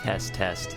Test, test.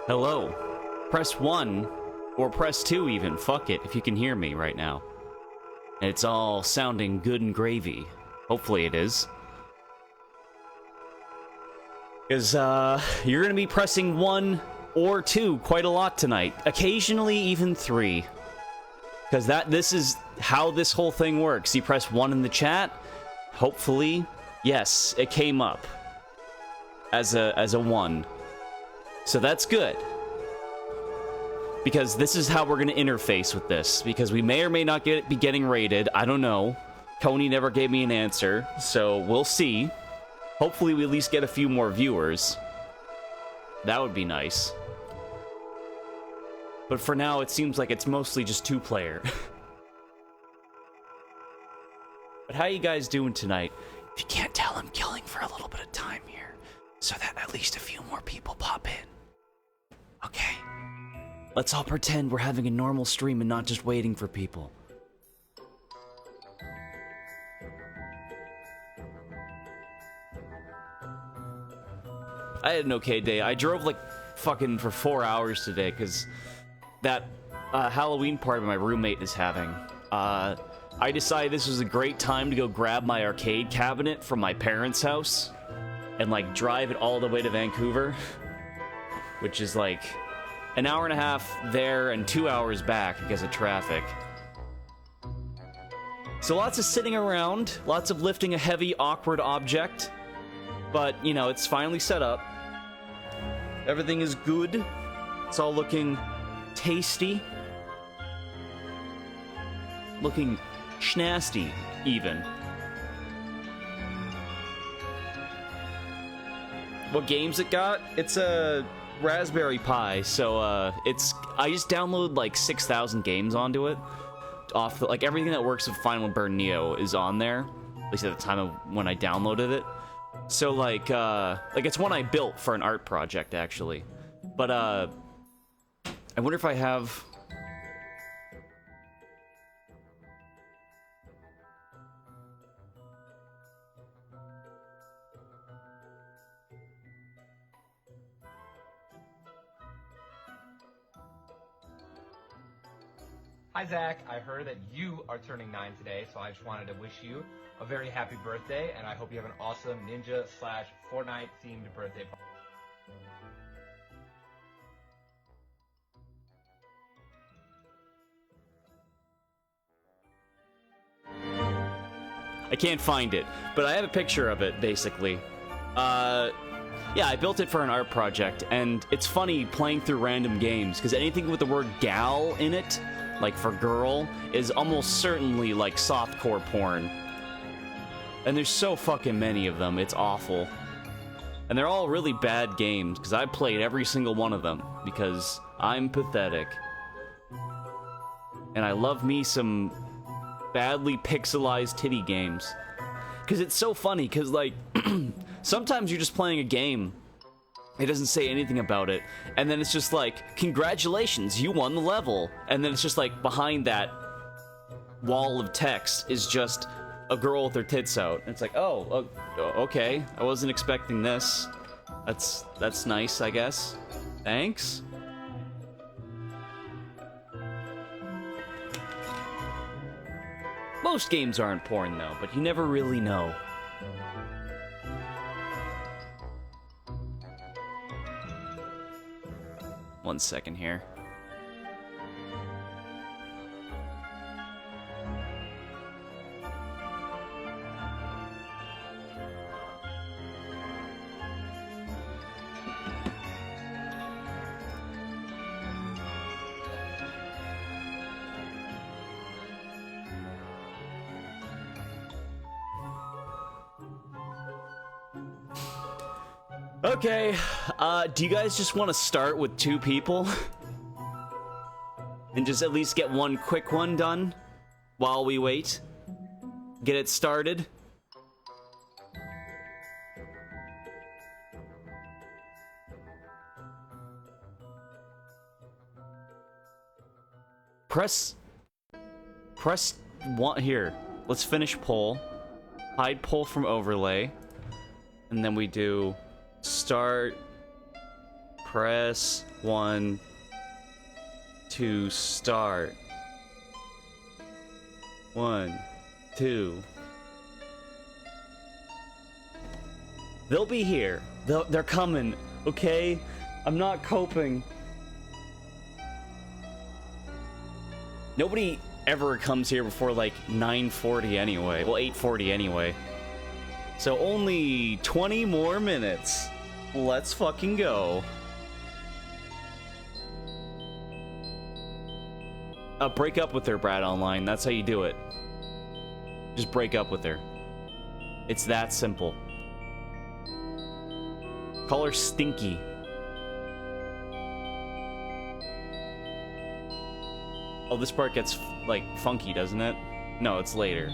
Hello. Press 1, or press 2 even, fuck it, if you can hear me right now. It's all sounding good and gravy. Hopefully it is. Because, you're gonna be pressing 1 or 2 quite a lot tonight. Occasionally even 3. Because this is how this whole thing works. You press 1 in the chat, hopefully, yes, it came up as a 1. So that's good. Because this is how we're going to interface with this. Because we may or may not be getting rated. I don't know. Coney never gave me an answer. So we'll see. Hopefully we at least get a few more viewers. That would be nice. But for now, it seems like it's mostly just 2-player. But how you guys doing tonight? If you can't tell, I'm killing for a little bit of time here. So that at least a few more people pop in. Okay. Let's all pretend we're having a normal stream and not just waiting for people. I had an okay day. I drove like fucking for 4 hours today, because that Halloween party my roommate is having. I decided this was a great time to go grab my arcade cabinet from my parents' house and, like, drive it all the way to Vancouver, which is, like, an hour and a half there and 2 hours back because of traffic. So lots of sitting around, lots of lifting a heavy, awkward object, but, you know, it's finally set up. Everything is good. It's all looking tasty. Looking schnasty, even. What games it got? It's a Raspberry Pi, so I just downloaded like 6,000 games onto it. Like everything that works with Final Burn Neo is on there, at least at the time of when I downloaded it. So like it's one I built for an art project actually, but I wonder if I have. Hi Zach, I heard that you are turning 9 today, so I just wanted to wish you a very happy birthday, and I hope you have an awesome Ninja/Fortnite themed birthday party. I can't find it, but I have a picture of it, basically. Yeah, I built it for an art project, and it's funny playing through random games, because anything with the word gal in it, like for girl, is almost certainly like softcore porn. And there's so fucking many of them, it's awful. And they're all really bad games, because I played every single one of them, because I'm pathetic. And I love me some badly pixelized titty games. Because it's so funny, because, like, sometimes you're just playing a game, it doesn't say anything about it, and then it's just like, congratulations, you won the level. And then it's just like, behind that wall of text is just a girl with her tits out. And it's like, oh, okay, I wasn't expecting this. That's nice, I guess. Thanks. Most games aren't porn, though, but you never really know. One second here. Okay, do you guys just want to start with 2 people? And just at least get one quick one done while we wait? Get it started? Press 1 here. Let's finish poll. Hide poll from overlay. And then we do start, press 1 to start. 1, 2. They'll be here. They're coming, okay? I'm not coping. Nobody ever comes here before like 9:40 anyway. Well, 8:40 anyway. So only 20 more minutes. Let's fucking go. Break up with her, Brad Online. That's how you do it. Just break up with her. It's that simple. Call her Stinky. Oh, this part gets, like, funky, doesn't it? No, it's later.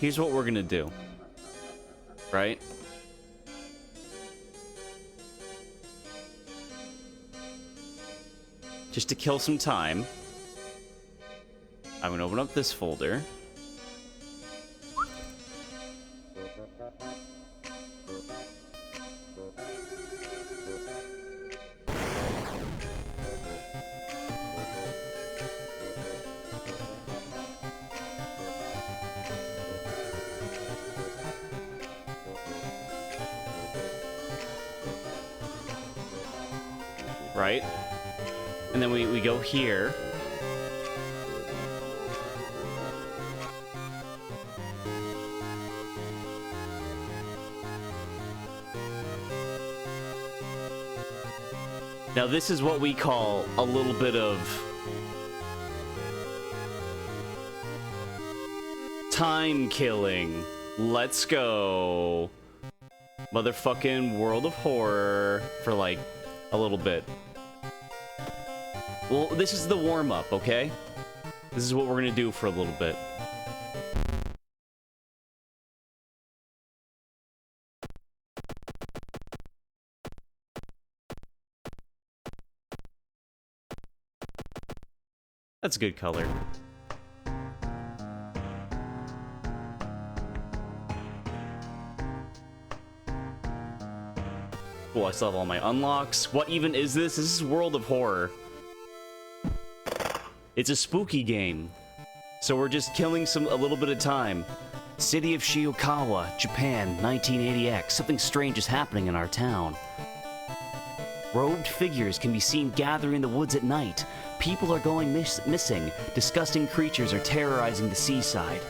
Here's what we're gonna do. Right? just to kill some time, I'm gonna open up this folder. Right? And then we go here. Now this is what we call a little bit of time killing. Let's go. Motherfucking World of Horror for like a little bit. Well, this is the warm-up, okay? This is what we're gonna do for a little bit. That's a good color. Cool, I still have all my unlocks. What even is this? This is World of Horror. It's a spooky game. So we're just killing a little bit of time. City of Shiokawa, Japan, 1980X. Something strange is happening in our town. Robed figures can be seen gathering in the woods at night. People are going missing. Disgusting creatures are terrorizing the seaside.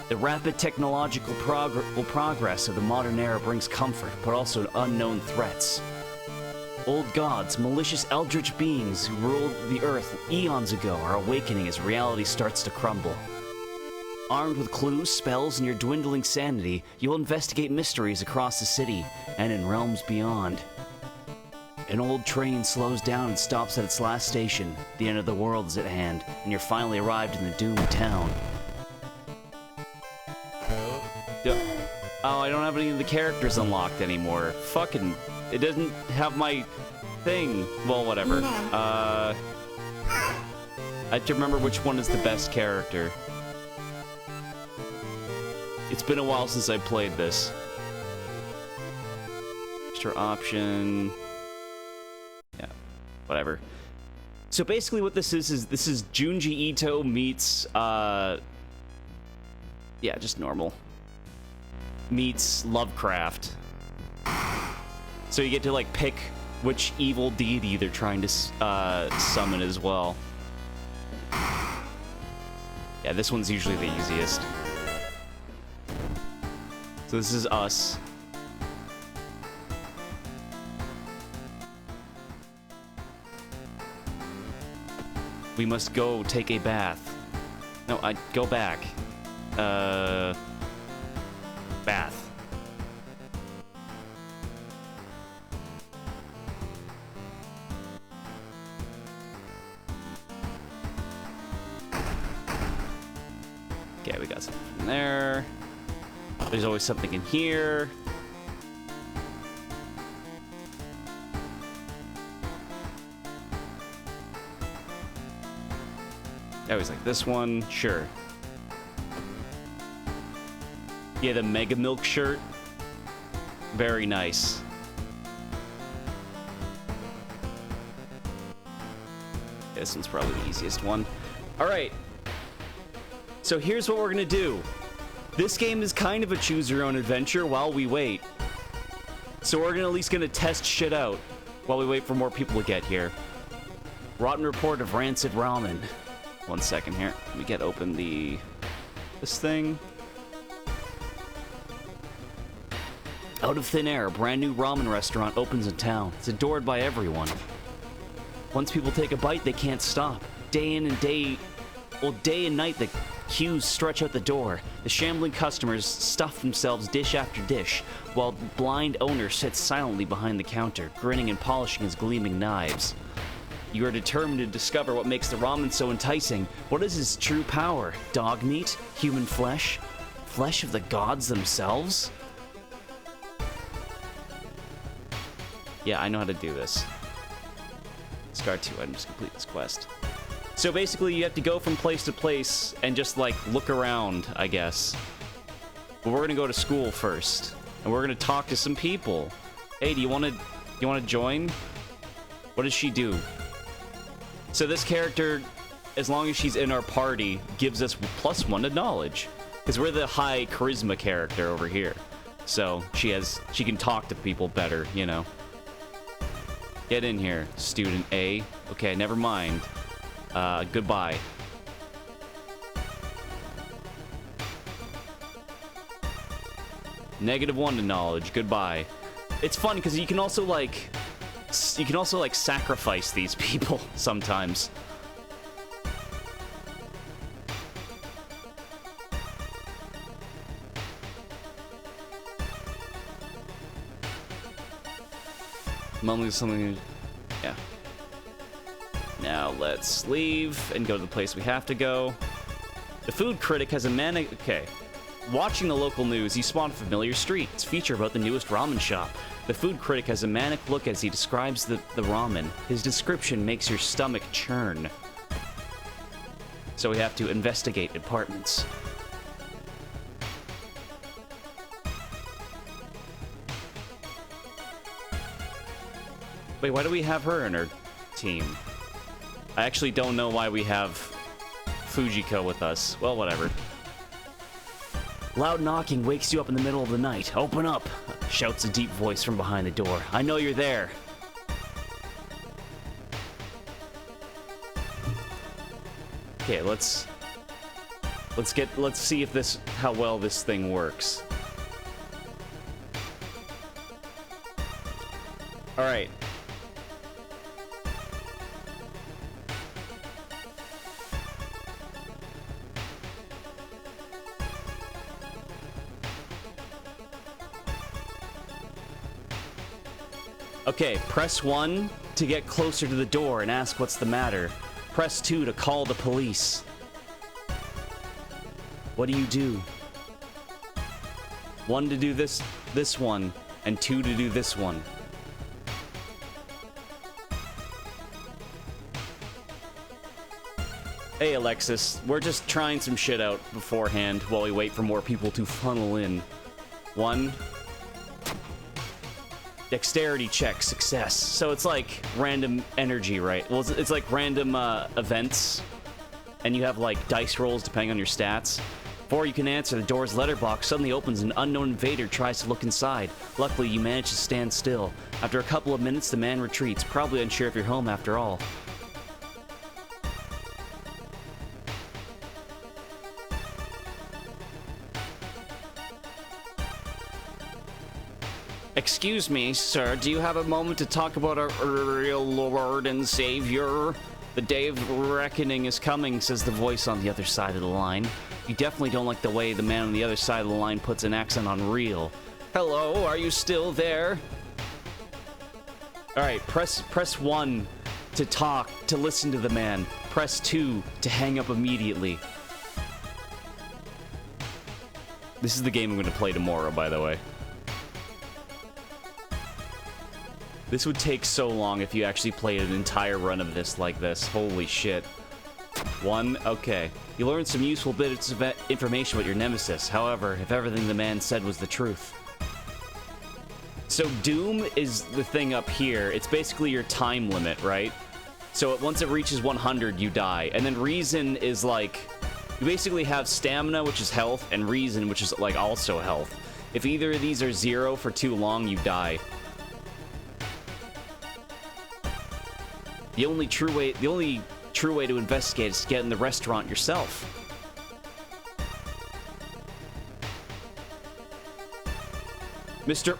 The rapid technological progress of the modern era brings comfort, but also unknown threats. Old gods, malicious eldritch beings who ruled the earth eons ago are awakening as reality starts to crumble. Armed with clues, spells, and your dwindling sanity, you'll investigate mysteries across the city and in realms beyond. An old train slows down and stops at its last station. The end of the world is at hand, and you're finally arrived in the doomed town. Oh, I don't have any of the characters unlocked anymore. Fucking... It doesn't have my thing. Well, whatever. I have to remember which one is the best character. It's been a while since I played this. Extra option... Yeah, whatever. So basically what this is this is Junji Ito meets, yeah, just normal. Meets Lovecraft. So you get to, like, pick which evil deity they're trying to summon as well. Yeah, this one's usually the easiest. So this is us. We must go take a bath. No, I go back. Bath. Okay, we got something from there. There's always something in here. I always like this one. Sure. Yeah, the Mega Milk shirt. Very nice. This one's probably the easiest one. All right. So here's what we're gonna do. This game is kind of a choose your own adventure while we wait. So we're at least gonna test shit out while we wait for more people to get here. Rotten report of rancid ramen. 1 second here. Let me get open this thing. Out of thin air, a brand new ramen restaurant opens in town. It's adored by everyone. Once people take a bite, they can't stop. Day and night, the queues stretch out the door. The shambling customers stuff themselves dish after dish, while the blind owner sits silently behind the counter, grinning and polishing his gleaming knives. You are determined to discover what makes the ramen so enticing. What is his true power? Dog meat? Human flesh? Flesh of the gods themselves? Yeah, I know how to do this. Discard 2 items, complete this quest. So basically, you have to go from place to place and just, like, look around, I guess. But we're gonna go to school first, and we're gonna talk to some people. Hey, do you wanna join? What does she do? So this character, as long as she's in our party, gives us +1 to knowledge. Because we're the high charisma character over here. So she can talk to people better, you know. Get in here, student A. Okay, never mind. Goodbye. -1 to knowledge. Goodbye. It's fun because you can also like sacrifice these people sometimes. Only something, yeah. Now let's leave and go to the place we have to go. The food critic has a manic. Okay. Watching the local news, you spawn a familiar street. It's a feature about the newest ramen shop. The food critic has a manic look as he describes the ramen. His description makes your stomach churn. So we have to investigate apartments. Wait, why do we have her in our team? I actually don't know why we have Fujiko with us. Well, whatever. Loud knocking wakes you up in the middle of the night. Open up! Shouts a deep voice from behind the door. I know you're there. Okay, let's see if how well this thing works. All right. Okay, press 1 to get closer to the door and ask what's the matter. Press 2 to call the police. What do you do? 1 to do this one, and 2 to do this one. Hey Alexis, we're just trying some shit out beforehand while we wait for more people to funnel in. 1. Dexterity check, success. So it's like random energy, right? Well, it's like random events, and you have like dice rolls depending on your stats. Before you can answer, the door's letterbox suddenly opens and an unknown invader tries to look inside. Luckily, you manage to stand still. After a couple of minutes, the man retreats, probably unsure if you're home after all. Excuse me, sir, do you have a moment to talk about our real Lord and Savior? The day of reckoning is coming, says the voice on the other side of the line. You definitely don't like the way the man on the other side of the line puts an accent on real. Hello, are you still there? Alright, press 1 to talk, to listen to the man. Press 2 to hang up immediately. This is the game I'm going to play tomorrow, by the way. This would take so long if you actually played an entire run of this like this. Holy shit. 1, okay. You learned some useful bits of information about your nemesis. However, if everything the man said was the truth. So Doom is the thing up here. It's basically your time limit, right? So once it reaches 100, you die. And then Reason is like... You basically have Stamina, which is health, and Reason, which is like also health. If either of these are 0 for too long, you die. The only true way to investigate is to get in the restaurant yourself. Mr.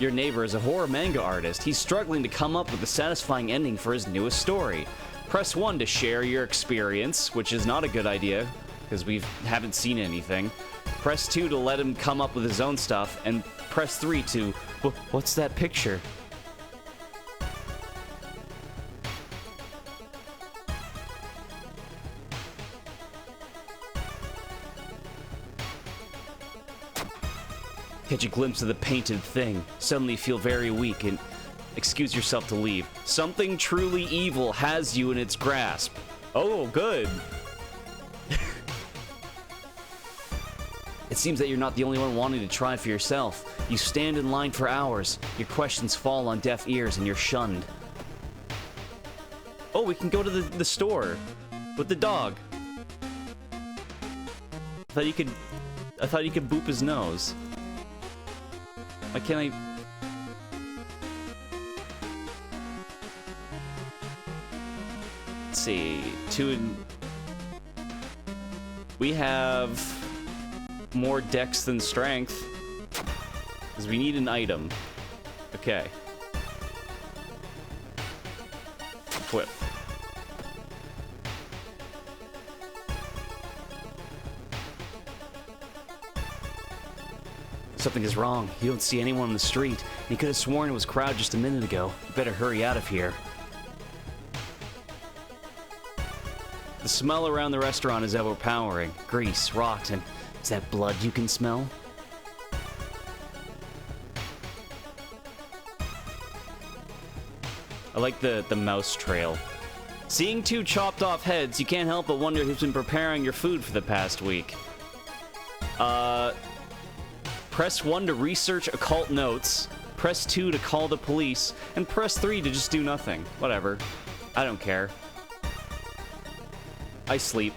Your neighbor is a horror manga artist. He's struggling to come up with a satisfying ending for his newest story. Press 1 to share your experience, which is not a good idea, because we haven't seen anything. Press 2 to let him come up with his own stuff, and press 3 to... What's that picture? Catch a glimpse of the painted thing. Suddenly feel very weak and Excuse yourself to leave. Something truly evil has you in its grasp. Oh, good. It seems that you're not the only one wanting to try for yourself. You stand in line for hours. Your questions fall on deaf ears and you're shunned. Oh, we can go to the store with the dog. I thought you could boop his nose. Why can't I? Let's see. We have more dex than strength. Because we need an item. Okay. Equip. Something is wrong. You don't see anyone on the street. You could have sworn it was a crowd just a minute ago. You better hurry out of here. The smell around the restaurant is overpowering. Grease, rot, and is that blood you can smell? I like the mouse trail. Seeing two chopped off heads, you can't help but wonder who's been preparing your food for the past week. Press 1 to research occult notes, press 2 to call the police, and press 3 to just do nothing. Whatever. I don't care. I sleep.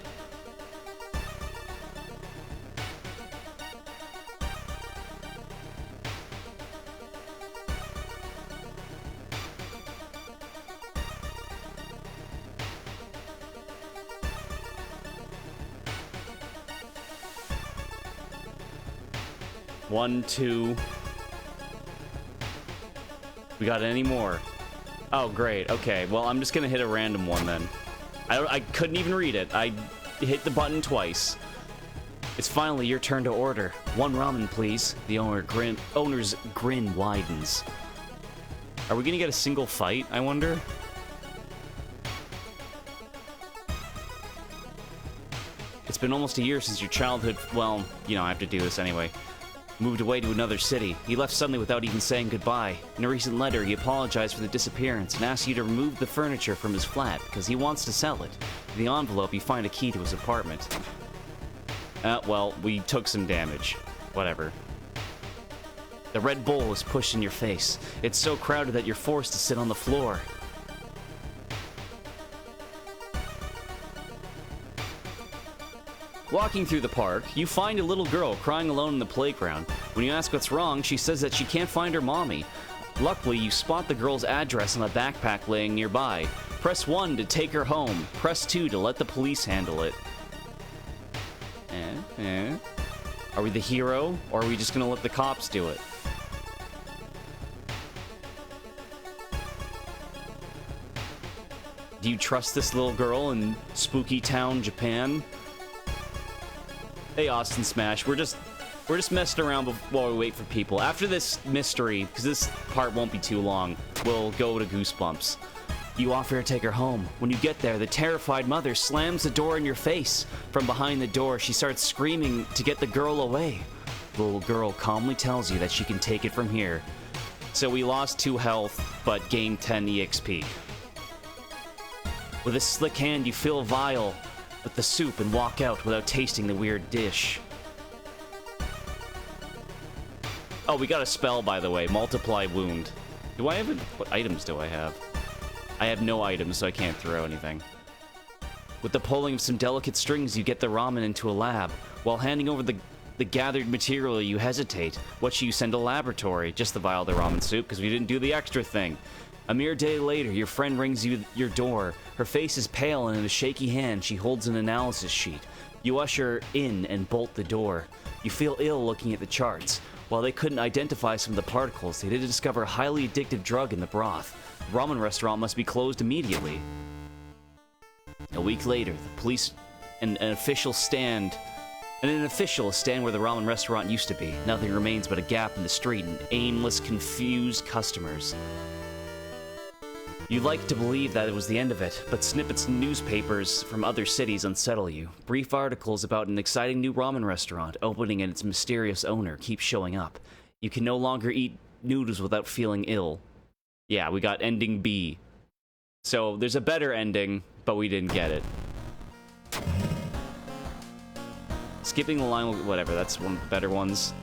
One, two. We got any more? Oh, great. Okay, well, I'm just gonna hit a random one then. I couldn't even read it. I hit the button twice. It's finally your turn to order. One ramen, please. The owner's grin widens. Are we gonna get a single fight, I wonder? It's been almost a year since your childhood... Well, you know, I have to do this anyway. Moved away to another city. He left suddenly without even saying goodbye. In a recent letter, he apologized for the disappearance and asked you to remove the furniture from his flat because he wants to sell it. In the envelope, you find a key to his apartment. Well, we took some damage. Whatever. The Red Bull is pushed in your face. It's so crowded that you're forced to sit on the floor. Walking through the park, you find a little girl crying alone in the playground. When you ask what's wrong, she says that she can't find her mommy. Luckily, you spot the girl's address on a backpack laying nearby. Press 1 to take her home. Press 2 to let the police handle it. Are we the hero, or are we just gonna let the cops do it? Do you trust this little girl in Spooky Town, Japan? Hey, Austin Smash, we're just messing around while we wait for people. After this mystery, because this part won't be too long, we'll go to Goosebumps. You offer to take her home. When you get there, the terrified mother slams the door in your face. From behind the door, she starts screaming to get the girl away. The little girl calmly tells you that she can take it from here. So we lost 2 health, but gained 10 EXP. With a slick hand, you fill a vial with the soup and walk out without tasting the weird dish. Oh, we got a spell, by the way. Multiply wound. Do I have it? What items do I have? I have no items, so I can't throw anything. With the pulling of some delicate strings, you get the ramen into a lab. While handing over the gathered material, you hesitate. What should you send to laboratory? Just the vial of the ramen soup, because we didn't do the extra thing. A mere day later, your friend rings your door. Her face is pale, and in a shaky hand, she holds an analysis sheet. You usher in and bolt the door. You feel ill looking at the charts. While they couldn't identify some of the particles, they did discover a highly addictive drug in the broth. The ramen restaurant must be closed immediately. A week later, the police and an official stand where the ramen restaurant used to be. Nothing remains but a gap in the street and aimless, confused customers. You'd like to believe that it was the end of it, but snippets in newspapers from other cities unsettle you. Brief articles about an exciting new ramen restaurant opening and its mysterious owner keep showing up. You can no longer eat noodles without feeling ill. Yeah, we got ending B. So there's a better ending, but we didn't get it. Skipping the line, whatever, that's one of the better ones.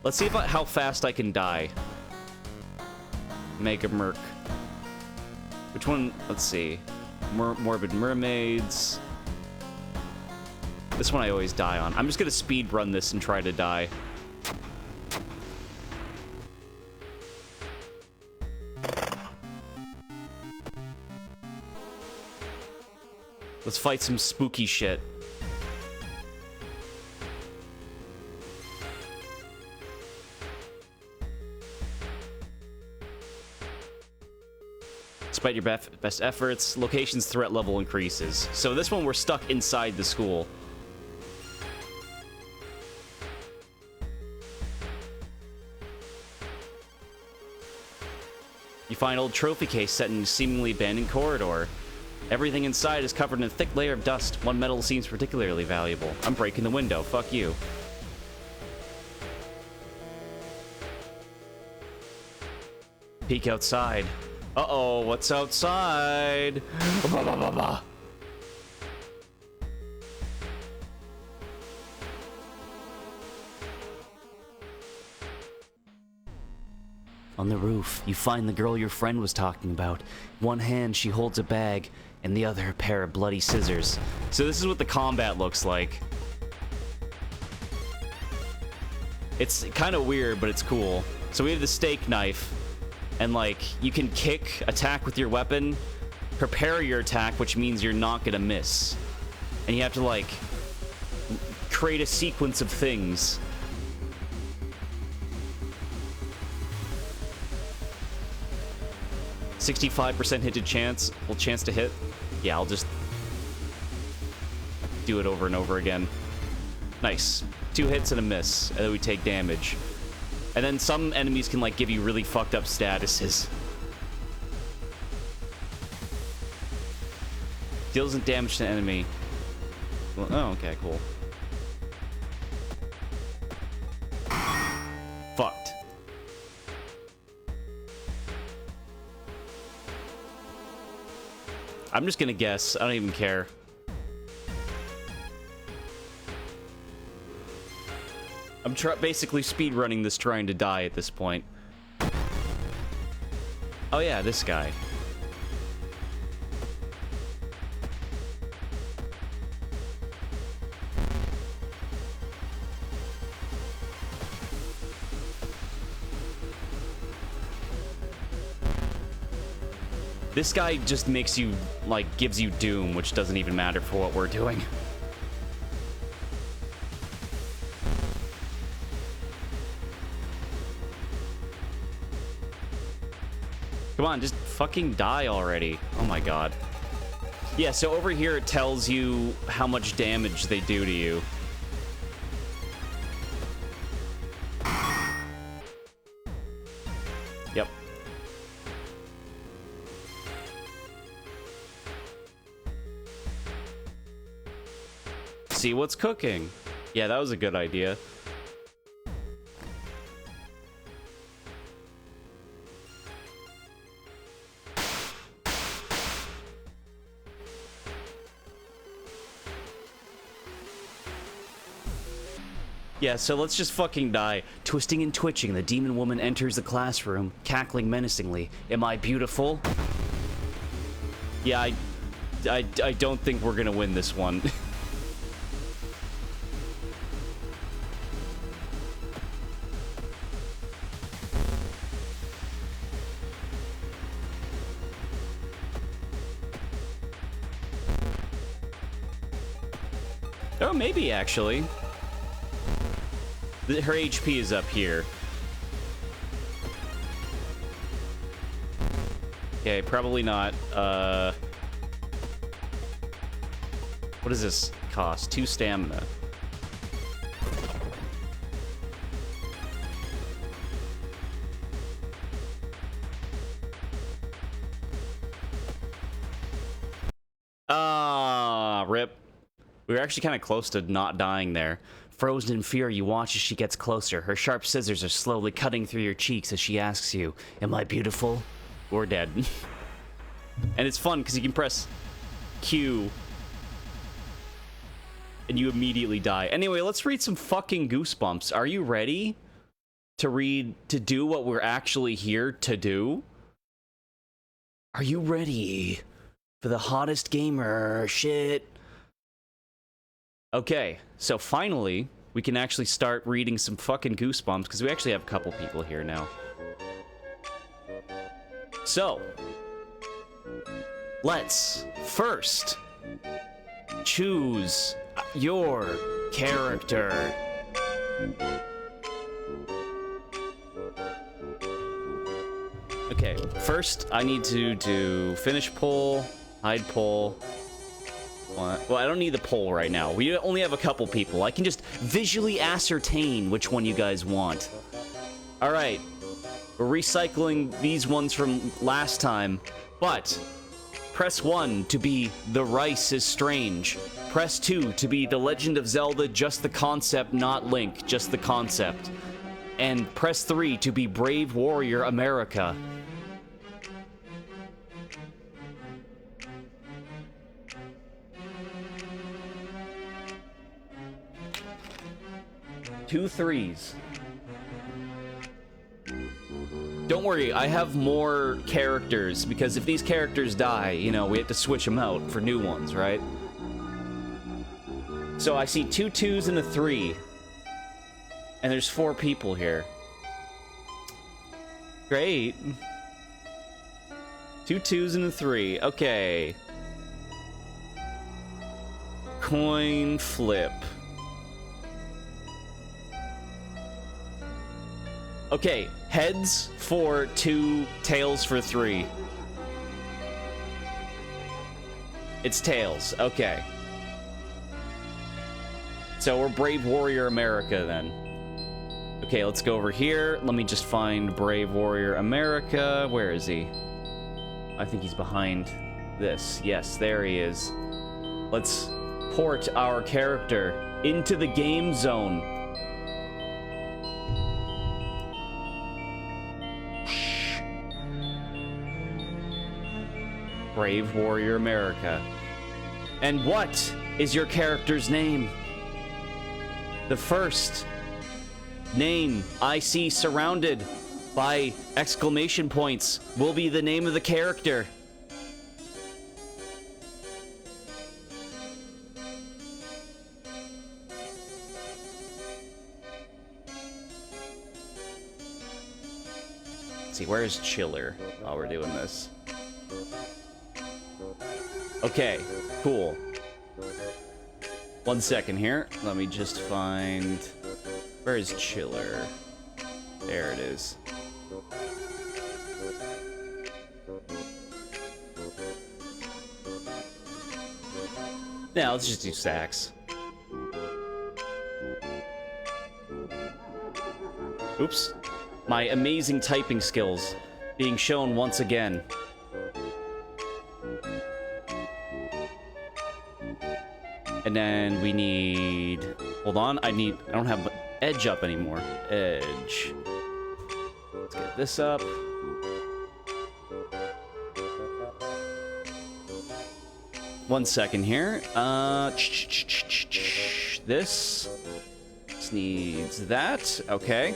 Let's see how fast I can die. Mega Merc. Which one? Let's see. Morbid Mermaids. This one I always die on. I'm just gonna speed run this and try to die. Let's fight some spooky shit. Despite your best efforts, location's threat level increases. So this one, we're stuck inside the school. You find old trophy case set in a seemingly abandoned corridor. Everything inside is covered in a thick layer of dust. One metal seems particularly valuable. I'm breaking the window. Fuck you. Peek outside. Uh-oh, what's outside? On the roof, you find the girl your friend was talking about. In one hand, she holds a bag, and the other a pair of bloody scissors. So this is what the combat looks like. It's kind of weird, but it's cool. So we have the steak knife, and like, you can kick, attack with your weapon, prepare your attack, which means you're not gonna miss. And you have to like, create a sequence of things. .65% hit to chance. Well, chance to hit. Yeah, I'll just do it over and over again. Nice. 2 hits and a miss, and then we take damage. And then some enemies can like give you really fucked up statuses. Deals damage to enemy. Well, oh, okay, cool. Fucked. I'm just gonna guess. I don't even care. I'm basically speedrunning this, trying to die at this point. Oh yeah, this guy. This guy just makes you, like, gives you doom, which doesn't even matter for what we're doing. Come on, just fucking die already. Oh my god. Yeah, so over here it tells you how much damage they do to you. Yep. See what's cooking. Yeah, that was a good idea. Yeah, so let's just fucking die. Twisting and twitching, the demon woman enters the classroom, cackling menacingly. Am I beautiful? Yeah, I don't think we're gonna win this one. Oh, maybe, actually. Her HP is up here. Okay, probably not. What does this cost? 2 stamina. Ah, rip. We were actually kind of close to not dying there. Frozen in fear, you watch as she gets closer. Her sharp scissors are slowly cutting through your cheeks as she asks you, "Am I beautiful?" or dead. And it's fun because you can press Q and you immediately die. Anyway, let's read some fucking Goosebumps. Are you ready to do what we're actually here to do? Are you ready for the hottest gamer shit? Okay, so finally, we can actually start reading some fucking Goosebumps, because we actually have a couple people here now. So, let's first choose your character. Okay, first I need to do finish poll, hide poll. Well, I don't need the poll right now. We only have a couple people. I can just visually ascertain which one you guys want. All right, we're recycling these ones from last time, but press 1 to be The Rice is Strange. Press 2 to be The Legend of Zelda, just the concept, not Link, just the concept. And press 3 to be Brave Warrior America. Two threes. Don't worry, I have more characters, because if these characters die, you know, we have to switch them out for new ones, right? So I see 2 2s and a 3. And there's 4 people here. Great. 2 2s and a 3. Okay. Coin flip. Okay, heads for 2, tails for 3. It's tails, okay. So we're Brave Warrior America then. Okay, let's go over here. Let me just find Brave Warrior America. Where is he? I think he's behind this. Yes, there he is. Let's port our character into the game zone. Brave Warrior America. And what is your character's name? The first name I see surrounded by exclamation points will be the name of the character. Let's see, where's Chiller while we're doing this? Okay, cool. 1 second here. Let me just find... Where is Chiller? There it is. Now, let's just do Sax. Oops. My amazing typing skills being shown once again. And then we need... Hold on, I don't have Edge up anymore. Edge. Let's get this up. One second here. This needs that. Okay.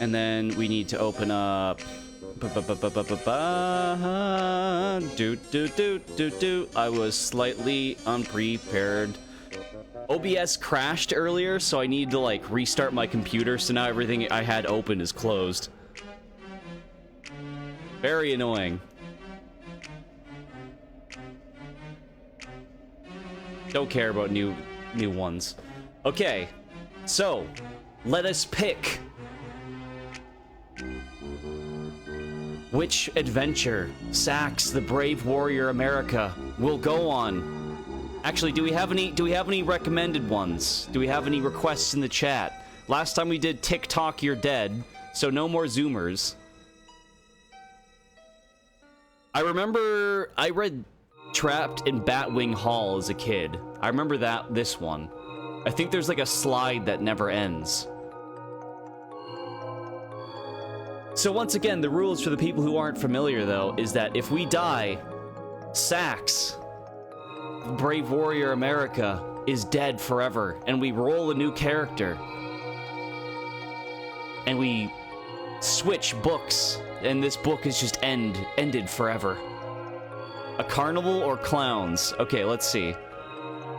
And then we need to open up... I was slightly unprepared. OBS crashed earlier, so I need to, like, restart my computer, so now everything I had open is closed. Very annoying. Don't care about new ones. Okay, so, let us pick. Which adventure Sax, the Brave Warrior America, will go on? Actually, do we have any recommended ones? Do we have any requests in the chat? Last time we did TikTok, you're dead, so no more Zoomers. I remember I read Trapped in Batwing Hall as a kid. I remember this one. I think there's like a slide that never ends. So once again, the rules for the people who aren't familiar, though, is that if we die, Sax, Brave Warrior America, is dead forever, and we roll a new character. And we switch books, and this book is just ended forever. A carnival or clowns? Okay, let's see.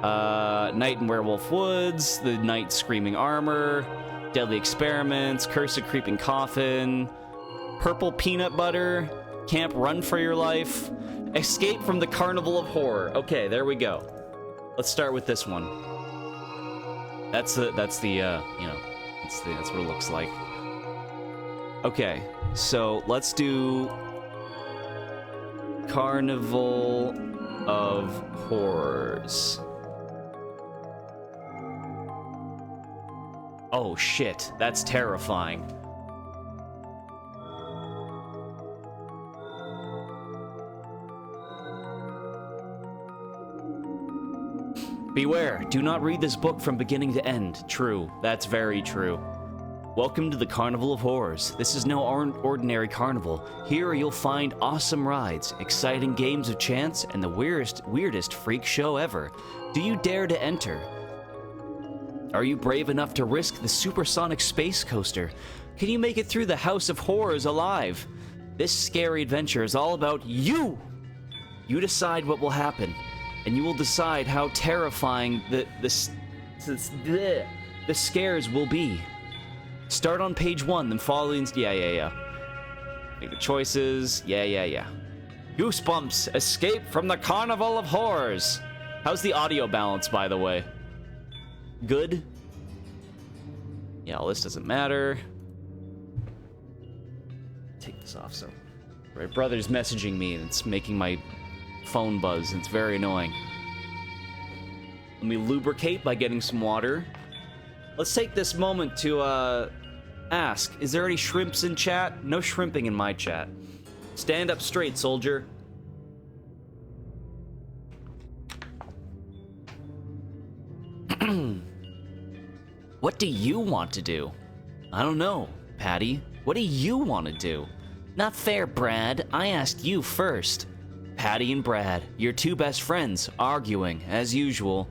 Night in Werewolf Woods, The Night Screaming Armor, Deadly Experiments, Curse of Creeping Coffin, Purple Peanut Butter, Camp Run for Your Life, Escape from the Carnival of Horror. Okay, there we go. Let's start with this one. That's what it looks like. Okay, so let's do Carnival of Horrors. Oh shit, that's terrifying. Beware, do not read this book from beginning to end. True, that's very true. Welcome to the Carnival of Horrors. This is no ordinary carnival. Here you'll find awesome rides, exciting games of chance, and the weirdest freak show ever. Do you dare to enter? Are you brave enough to risk the supersonic space coaster? Can you make it through the House of Horrors alive? This scary adventure is all about you! You decide what will happen, and you will decide how terrifying the scares will be. Start on page 1, then follow the... Yeah. Make the choices. Yeah. Goosebumps, Escape from the Carnival of Horrors. How's the audio balance, by the way? Good? Yeah, all this doesn't matter. Take this off, so... My brother's messaging me, and it's making my phone buzz, and it's very annoying. Let me lubricate by getting some water. Let's take this moment to, ask, is there any shrimps in chat? No shrimping in my chat. Stand up straight, soldier. What do you want to do? I don't know, Patty. What do you want to do? Not fair, Brad. I asked you first. Patty and Brad, your two best friends, arguing, as usual.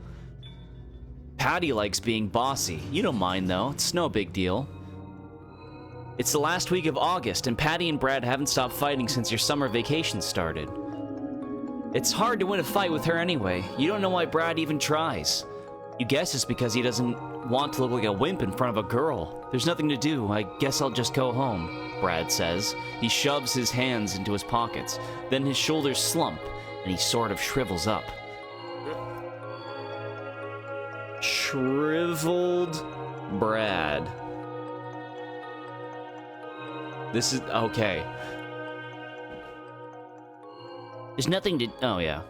Patty likes being bossy. You don't mind, though. It's no big deal. It's the last week of August, and Patty and Brad haven't stopped fighting since your summer vacation started. It's hard to win a fight with her anyway. You don't know why Brad even tries. You guess it's because he doesn't want to look like a wimp in front of a girl. There's nothing to do. I guess I'll just go home, Brad says. He shoves his hands into his pockets. Then his shoulders slump, and he sort of shrivels up. Shriveled Brad. This is... okay. There's nothing to... oh, yeah.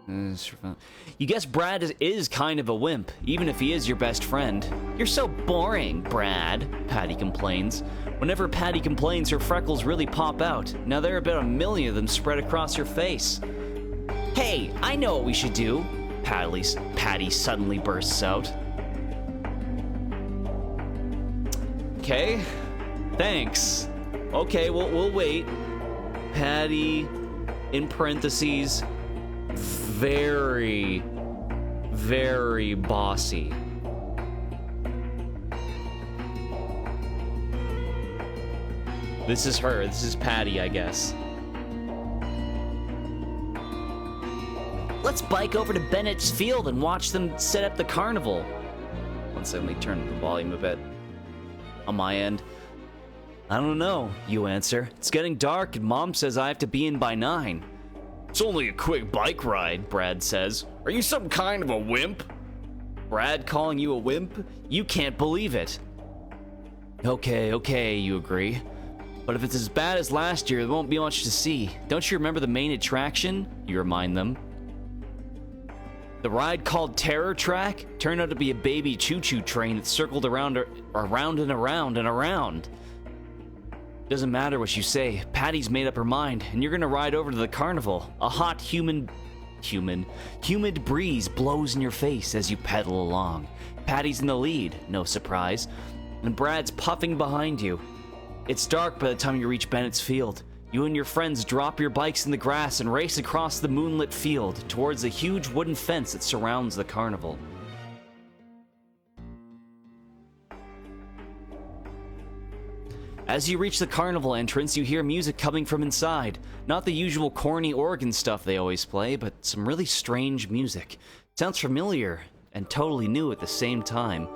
You guess Brad is kind of a wimp, even if he is your best friend. You're so boring, Brad, Patty complains. Whenever Patty complains, her freckles really pop out. Now there are about 1 million of them spread across her face. Hey, I know what we should do, Patty suddenly bursts out. Okay, thanks. Okay, we'll wait. Patty, in parentheses, very, very bossy. This is her. This is Patty, I guess. Let's bike over to Bennett's Field and watch them set up the carnival. One second, let me turn the volume a bit on my end. I don't know, you answer. It's getting dark and Mom says I have to be in by 9. It's only a quick bike ride, Brad says. Are you some kind of a wimp? Brad calling you a wimp? You can't believe it. Okay, you agree. But if it's as bad as last year, there won't be much to see. Don't you remember the main attraction? You remind them. The ride called Terror Track turned out to be a baby choo-choo train that circled around and around. Doesn't matter what you say, Patty's made up her mind, and you're gonna ride over to the carnival. A hot humid breeze blows in your face as you pedal along. Patty's in the lead, no surprise. and Brad's puffing behind you. It's dark by the time you reach Bennett's Field. You and your friends drop your bikes in the grass and race across the moonlit field towards the huge wooden fence that surrounds the carnival. As you reach the carnival entrance, you hear music coming from inside. Not the usual corny organ stuff they always play, but some really strange music. Sounds familiar and totally new at the same time.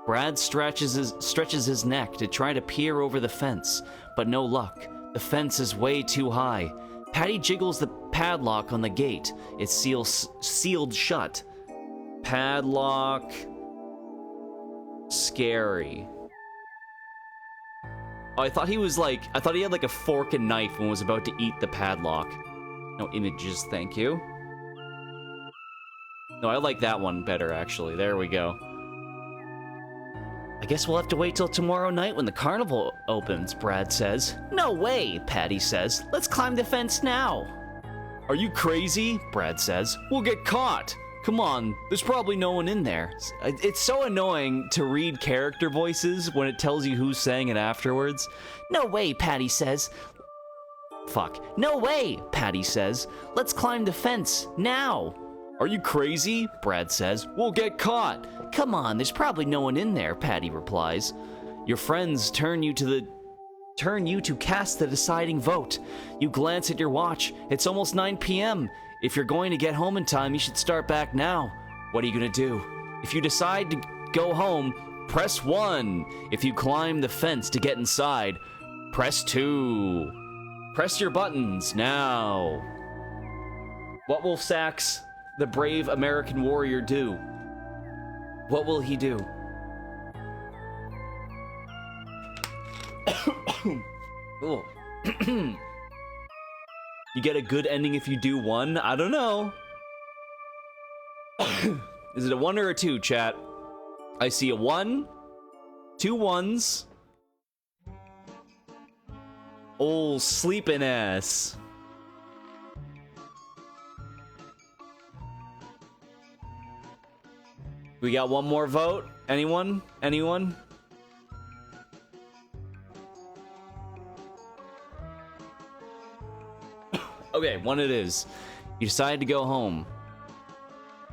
Brad stretches his neck to try to peer over the fence, but no luck. The fence is way too high. Patty jiggles the padlock on the gate. It's sealed shut. Padlock. Scary. Oh, I thought he had like a fork and knife and was about to eat the padlock. No images, thank you. No, I like that one better, actually. There we go. I guess we'll have to wait till tomorrow night when the carnival opens, Brad says. No way, Patty says. Let's climb the fence now. Are you crazy? Brad says. We'll get caught. Come on, there's probably no one in there. It's so annoying to read character voices when it tells you who's saying it afterwards. No way, Patty says. Fuck. No way, Patty says. Let's climb the fence, now. Are you crazy? Brad says. We'll get caught. Come on, there's probably no one in there, Patty replies. Your friends turn you to cast the deciding vote. You glance at your watch. It's almost 9 p.m. If you're going to get home in time, you should start back now. What are you gonna do? If you decide to go home, press 1. If you climb the fence to get inside, press 2. Press your buttons now. What will Sax, the brave American warrior, do? What will he do? Oh. You get a good ending if you do 1? I don't know. Is it a 1 or a 2, chat? I see a 1, 2 1s. Ol' sleepin' ass. We got one more vote? Anyone? Anyone? Okay, 1 it is. You decide to go home.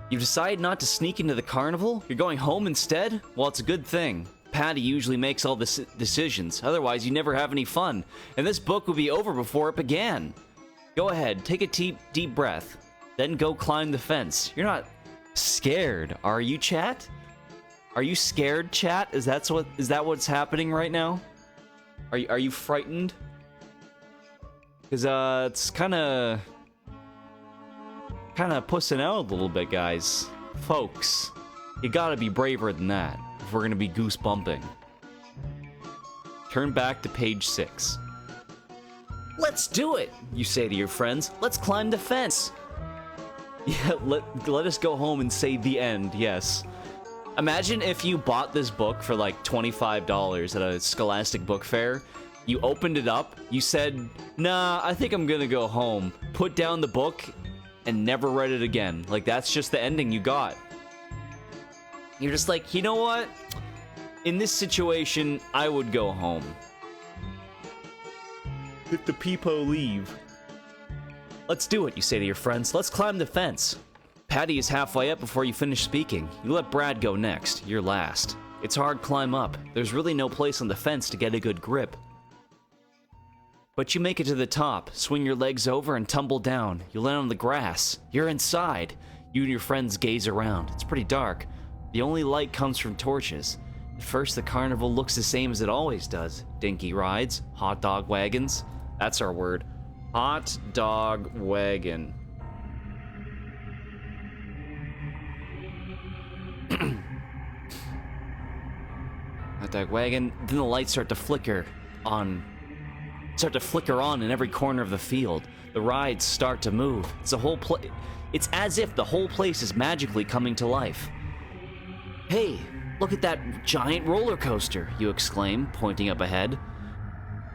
You decide not to sneak into the carnival? You're going home instead? Well, it's a good thing. Patty usually makes all the decisions. Otherwise, you never have any fun. And this book would be over before it began. Go ahead, take a deep breath. Then go climb the fence. You're not scared, are you, chat? Are you scared, chat? Is that what's happening right now? Are you frightened? Because, it's kind of pussing out a little bit, guys. Folks, you gotta be braver than that if we're gonna be goosebumping. Turn back to page 6. Let's do it, you say to your friends. Let's climb the fence. Yeah, let us go home and say the end, yes. Imagine if you bought this book for like $25 at a Scholastic book fair. You opened it up, you said, nah, I think I'm gonna go home. Put down the book, and never read it again. Like, that's just the ending you got. You're just like, you know what? In this situation, I would go home. If the peepo leave. Let's do it, you say to your friends. Let's climb the fence. Patty is halfway up before you finish speaking. You let Brad go next. You're last. It's hard climb up. There's really no place on the fence to get a good grip. But you make it to the top, swing your legs over and tumble down. You land on the grass. You're inside. You and your friends gaze around. It's pretty dark. The only light comes from torches. At first, the carnival looks the same as it always does. Dinky rides, hot dog wagons. That's our word. Hot dog wagon. Hot dog wagon. Then the lights start to flicker on in every corner of the field. The rides start to move. It's as if the whole place is magically coming to life. Hey, look at that giant roller coaster, you exclaim, pointing up ahead.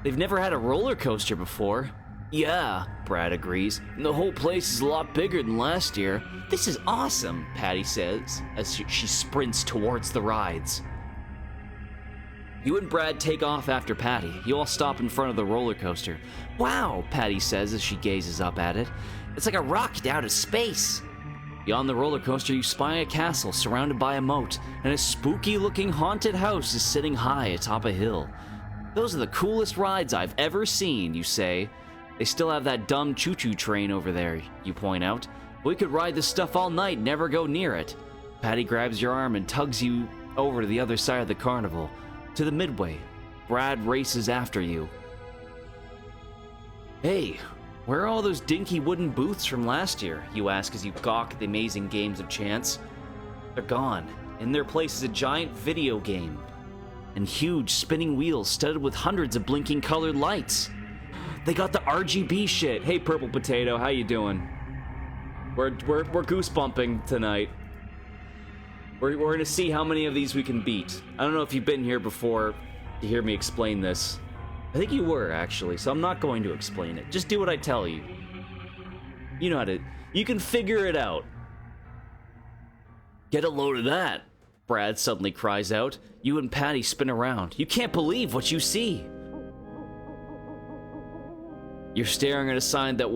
They've never had a roller coaster before. Yeah, Brad agrees. And the whole place is a lot bigger than last year. This is awesome, Patty says, as she sprints towards the rides. You and Brad take off after Patty. You all stop in front of the roller coaster. Wow, Patty says as she gazes up at it. It's like a rocket out of space. Beyond the roller coaster, you spy a castle surrounded by a moat, and a spooky-looking haunted house is sitting high atop a hill. Those are the coolest rides I've ever seen, you say. They still have that dumb choo-choo train over there, you point out. We could ride this stuff all night, never go near it. Patty grabs your arm and tugs you over to the other side of the carnival, to the midway. Brad races after you. Hey, where are all those dinky wooden booths from last year? You ask as you gawk at the amazing games of chance. They're gone. In their place is a giant video game, and huge spinning wheels studded with hundreds of blinking colored lights. They got the RGB shit. Hey, Purple Potato, how you doing? We're goosebumping tonight. We're gonna see how many of these we can beat. I don't know if you've been here before to hear me explain this. I think you were, actually, so I'm not going to explain it. Just do what I tell you. You know how to... You can figure it out. Get a load of that, Brad suddenly cries out. You and Patty spin around. You can't believe what you see. You're staring at a sign that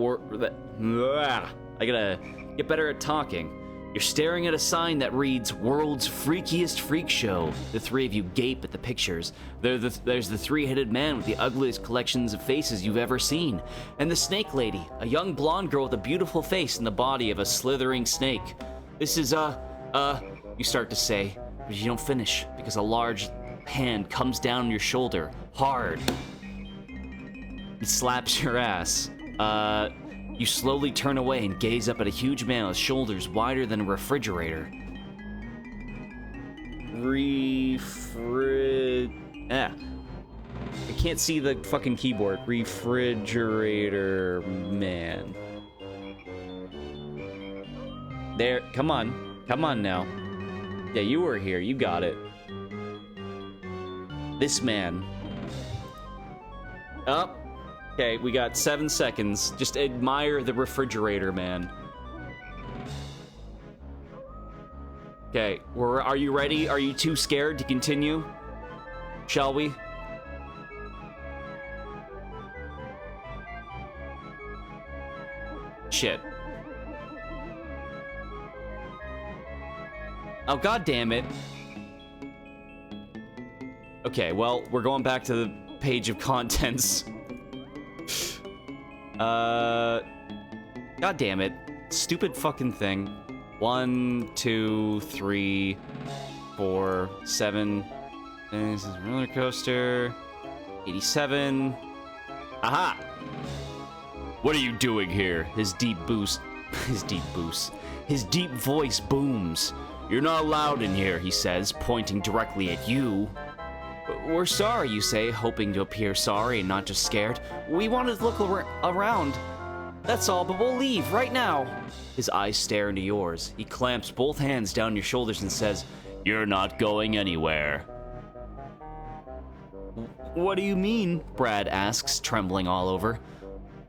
I gotta get better at talking. You're staring at a sign that reads, World's Freakiest Freak Show. The three of you gape at the pictures. There's the three-headed man with the ugliest collections of faces you've ever seen. And the snake lady, a young blonde girl with a beautiful face and the body of a slithering snake. This is, you start to say, but you don't finish, because a large hand comes down on your shoulder, hard. It slaps your ass. You slowly turn away and gaze up at a huge man with shoulders wider than a refrigerator. I can't see the fucking keyboard. Refrigerator man. There, come on. Come on now. Yeah, you were here. You got it. This man. Up. Okay, we got 7 seconds. Just admire the refrigerator, man. Okay, are you ready? Are you too scared to continue? Shall we? Shit. Oh, god damn it. Okay, well, we're going back to the page of contents. God damn it. Stupid fucking thing. 1, 2, 3, 4, 7. This is roller coaster. 87. Aha! What are you doing here? His deep voice booms. You're not allowed in here, he says, pointing directly at you. We're sorry, you say, hoping to appear sorry and not just scared. We wanted to look around. That's all, but we'll leave right now. His eyes stare into yours. He clamps both hands down your shoulders and says, You're not going anywhere. What do you mean? Brad asks, trembling all over.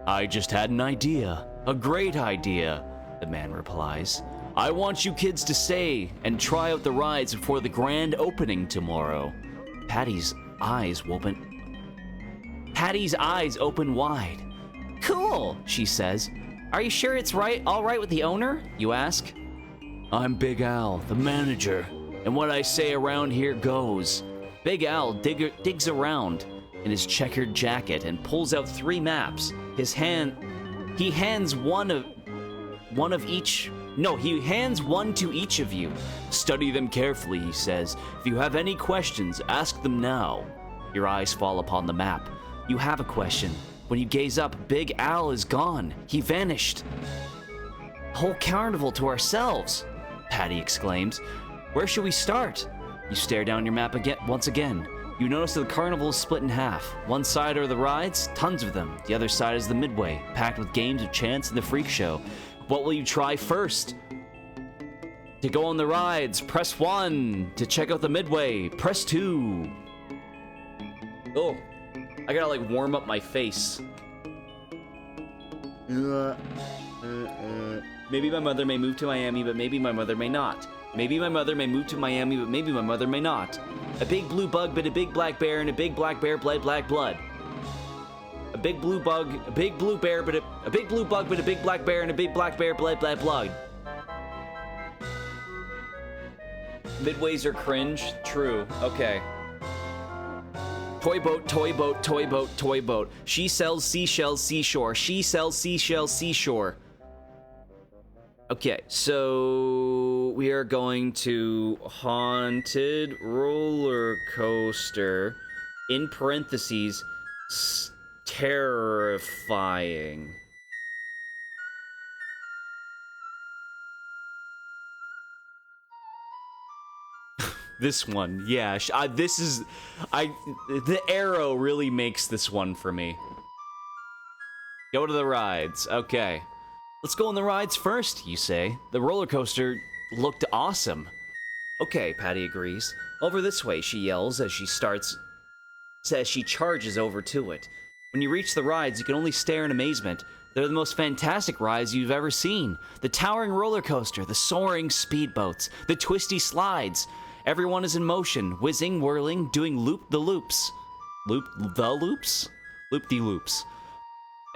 I just had an idea. A great idea, the man replies. I want you kids to stay and try out the rides before the grand opening tomorrow. Patty's eyes open wide. Cool, she says. Are you sure it's all right with the owner? You ask. I'm Big Al, the manager, and what I say around here goes. Big Al digs around in his checkered jacket and pulls out 3 maps. He hands one to each of you. Study them carefully, he says. If you have any questions, ask them now. Your eyes fall upon the map. You have a question. When you gaze up, Big Al is gone. He vanished. Whole carnival to ourselves, Patty exclaims. Where should we start? You stare down your map once again. You notice that the carnival is split in half. One side are the rides, tons of them. The other side is the midway, packed with games of chance and the freak show. What will you try first? To go on the rides, press 1. To check out the midway, press 2. Oh, I gotta like warm up my face. Maybe my mother may move to Miami, but maybe my mother may not. Maybe my mother may move to Miami, but maybe my mother may not. A big blue bug bit a big black bear, and a big black bear bled black blood. A big blue bug, a big blue bear bit a big blue bug bit a big black bear, and a big black bear bled black blood. Midways are cringe. True. Okay. Toy boat, toy boat, toy boat, toy boat. She sells seashells, seashore. She sells seashells, seashore. Okay, so we are going to haunted roller coaster, in parentheses, terrifying. This one, yeah. The arrow really makes this one for me. Go to the rides. Okay. Let's go on the rides first, you say. The roller coaster looked awesome. Okay, Patty agrees. Over this way, she yells as she charges over to it. When you reach the rides, you can only stare in amazement. They're the most fantastic rides you've ever seen. The towering roller coaster, the soaring speedboats, the twisty slides. Everyone is in motion, whizzing, whirling, doing loop-the-loops. Loop-the-loops? Loop-de-loops.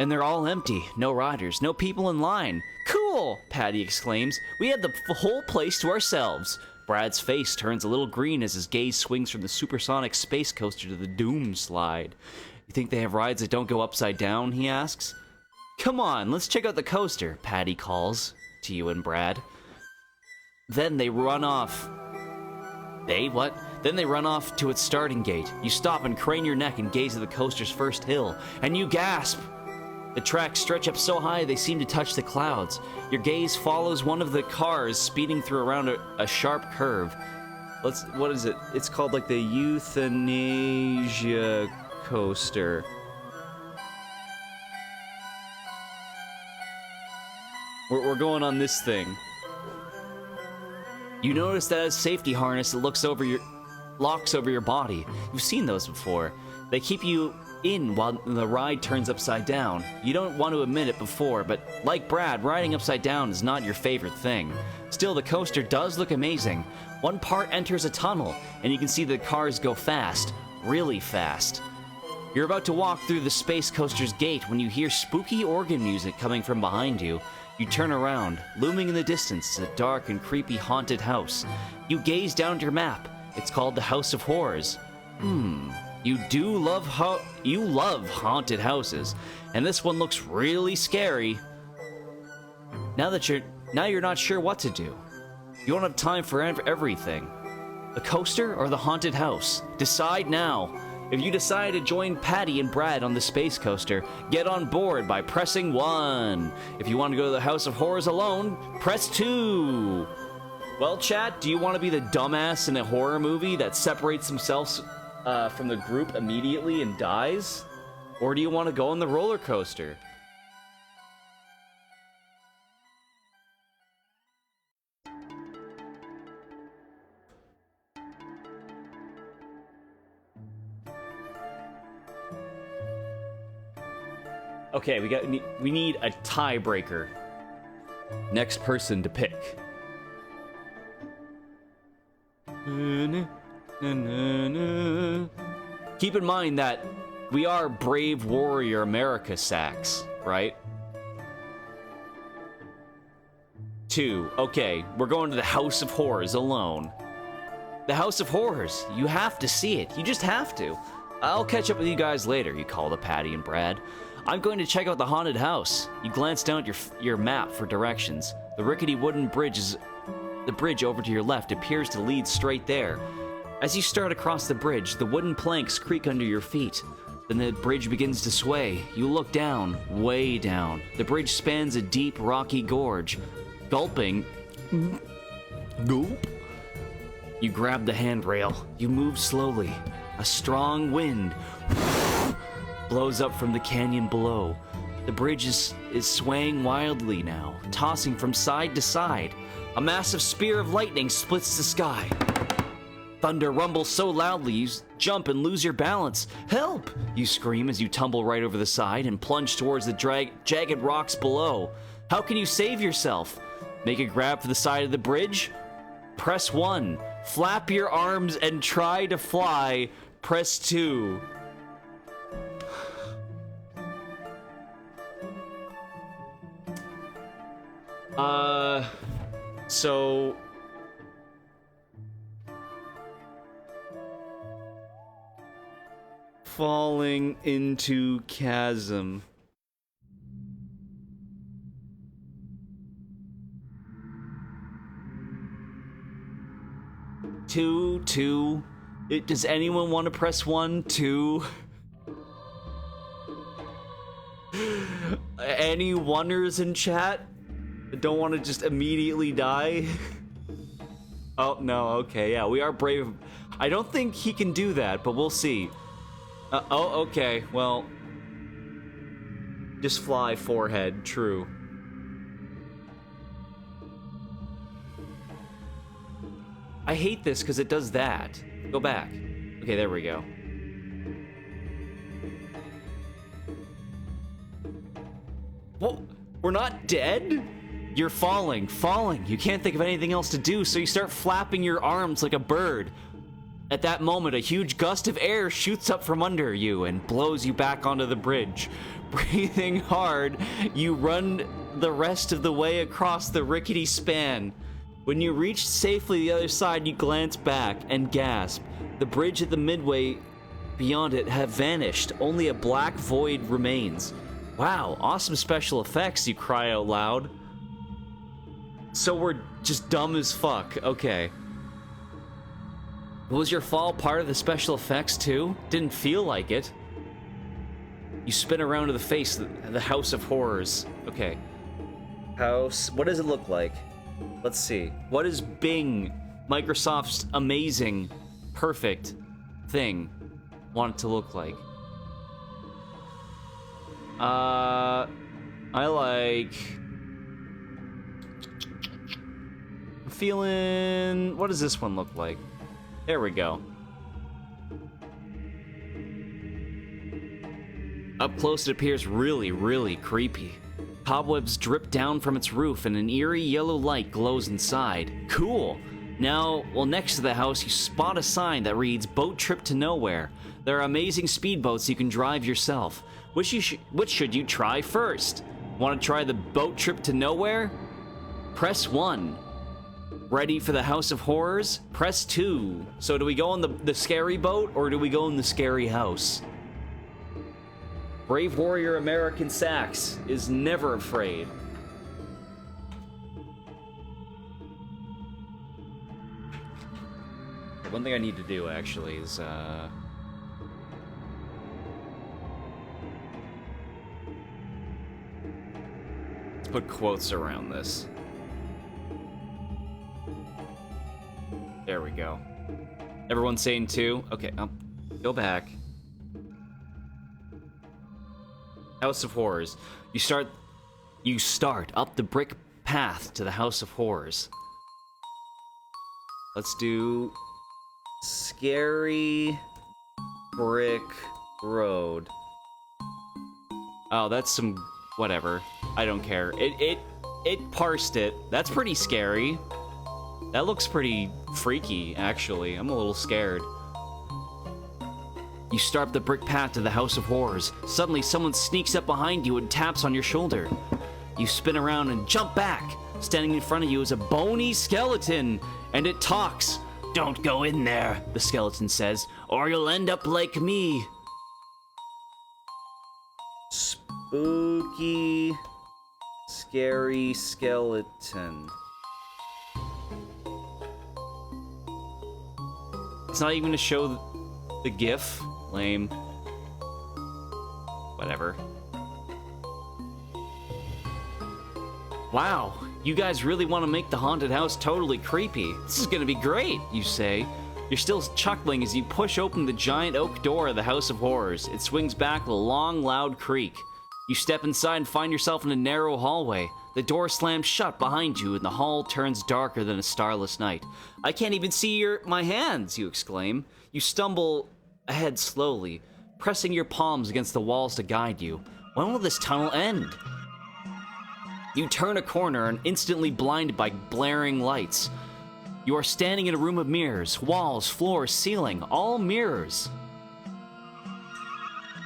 And they're all empty. No riders, no people in line. Cool, Patty exclaims. We have the whole place to ourselves. Brad's face turns a little green as his gaze swings from the supersonic space coaster to the Doom slide. You think they have rides that don't go upside down, he asks. Come on, let's check out the coaster, Patty calls to you and Brad. Then they run off. What? Then they run off to its starting gate. You stop and crane your neck and gaze at the coaster's first hill, and you gasp! The tracks stretch up so high they seem to touch the clouds. Your gaze follows one of the cars speeding through around a sharp curve. What is it? It's called like the euthanasia coaster. We're going on this thing. You notice that a safety harness that locks over your body. You've seen those before. They keep you in while the ride turns upside down. You don't want to admit it before, but like Brad, riding upside down is not your favorite thing. Still, the coaster does look amazing. One part enters a tunnel, and you can see the cars go fast, really fast. You're about to walk through the space coaster's gate when you hear spooky organ music coming from behind you. You turn around. Looming in the distance is a dark and creepy haunted house. You gaze down at your map. It's called the House of Horrors. You love haunted houses, and this one looks really scary. Now you're not sure what to do. You don't have time for everything. The coaster or the haunted house? Decide now. If you decide to join Patty and Brad on the space coaster, get on board by pressing 1. If you want to go to the House of Horrors alone, press 2. Well, chat, do you want to be the dumbass in a horror movie that separates themselves from the group immediately and dies? Or do you want to go on the roller coaster? Okay, we need a tiebreaker. Next person to pick. Keep in mind that we are Brave Warrior America sacks, right? 2. Okay, we're going to the House of Horrors alone. The House of Horrors. You have to see it. You just have to. I'll catch up with you guys later, you call to Patty and Brad. I'm going to check out the haunted house. You glance down at your map for directions. The rickety wooden bridge the bridge over to your left appears to lead straight there. As you start across the bridge, the wooden planks creak under your feet. Then the bridge begins to sway. You look down, way down. The bridge spans a deep, rocky gorge. Gulping, gulp. You grab the handrail. You move slowly. A strong wind blows up from the canyon below. The bridge is swaying wildly now, tossing from side to side. A massive spear of lightning splits the sky. Thunder rumbles so loudly you jump and lose your balance. Help! You scream as you tumble right over the side and plunge towards the jagged rocks below. How can you save yourself? Make a grab for the side of the bridge? Press 1. Flap your arms and try to fly. Press 2. So... falling into chasm. Two. Does anyone want to press 1, 2? Any oneers in chat? Don't want to just immediately die? Oh, no, okay, yeah, we are brave. I don't think he can do that, but we'll see. Oh, okay, well... just fly forehead, true. I hate this because it does that. Go back. Okay, there we go. Well, we're not dead? You're falling. You can't think of anything else to do, so you start flapping your arms like a bird. At that moment, a huge gust of air shoots up from under you and blows you back onto the bridge. Breathing hard, you run the rest of the way across the rickety span. When you reach safely the other side, you glance back and gasp. The bridge at the midway beyond it have vanished. Only a black void remains. Wow, awesome special effects, you cry out loud. So we're just dumb as fuck. Okay. Was your fall part of the special effects too? Didn't feel like it. You spin around to the face of the House of Horrors. Okay. House, what does it look like? Let's see. What is Bing, Microsoft's amazing, perfect thing, want it to look like? I like... I'm feeling... what does this one look like? There we go. Up close it appears really, really creepy. Cobwebs drip down from its roof and an eerie yellow light glows inside. Cool! Now, well, next to the house you spot a sign that reads Boat Trip to Nowhere. There are amazing speedboats you can drive yourself. Which should you try first? Want to try the Boat Trip to Nowhere? Press 1. Ready for the House of Horrors? Press 2. So do we go on the scary boat or do we go in the scary house? Brave warrior American Sax is never afraid. One thing I need to do actually is let's put quotes around this. There we go. Everyone's saying 2? Okay, go back. House of Horrors. You start up the brick path to the House of Horrors. Let's do scary brick road. Oh, that's some whatever. I don't care. It parsed it. That's pretty scary. That looks pretty freaky, actually. I'm a little scared. You start up the brick path to the House of Horrors. Suddenly, someone sneaks up behind you and taps on your shoulder. You spin around and jump back. Standing in front of you is a bony skeleton, and it talks. Don't go in there, the skeleton says, or you'll end up like me. Spooky, scary skeleton. It's not even to show the GIF. Lame. Whatever. Wow, you guys really want to make the haunted house totally creepy. This is gonna be great, you say. You're still chuckling as you push open the giant oak door of the House of Horrors. It swings back with a long, loud creak. You step inside and find yourself in a narrow hallway. The door slams shut behind you and the hall turns darker than a starless night. I can't even see my hands, you exclaim. You stumble ahead slowly, pressing your palms against the walls to guide you. When will this tunnel end? You turn a corner and instantly blinded by blaring lights. You are standing in a room of mirrors. Walls, floor, ceiling, all mirrors.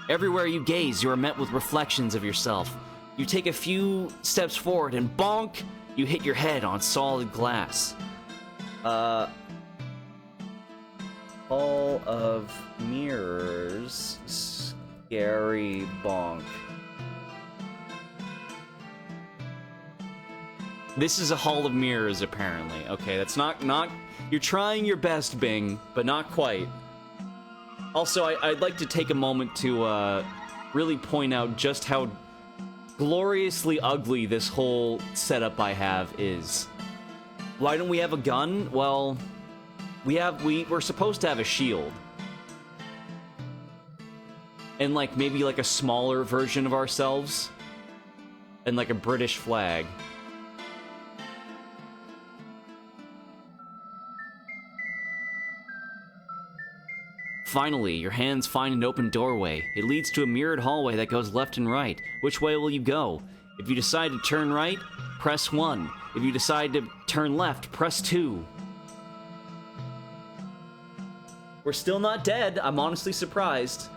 Everywhere you gaze, you are met with reflections of yourself. You take a few steps forward and bonk, you hit your head on solid glass. All of mirrors, scary bonk. This is a hall of mirrors, apparently. Okay, that's not... You're trying your best, Bing, but not quite. Also, I'd like to take a moment to really point out just how gloriously ugly this whole setup I have is. Why don't we have a gun? Well, we're supposed to have a shield. And like maybe like a smaller version of ourselves. And like a British flag. Finally, your hands find an open doorway. It leads to a mirrored hallway that goes left and right. Which way will you go? If you decide to turn right, press 1. If you decide to turn left, press 2. We're still not dead. I'm honestly surprised.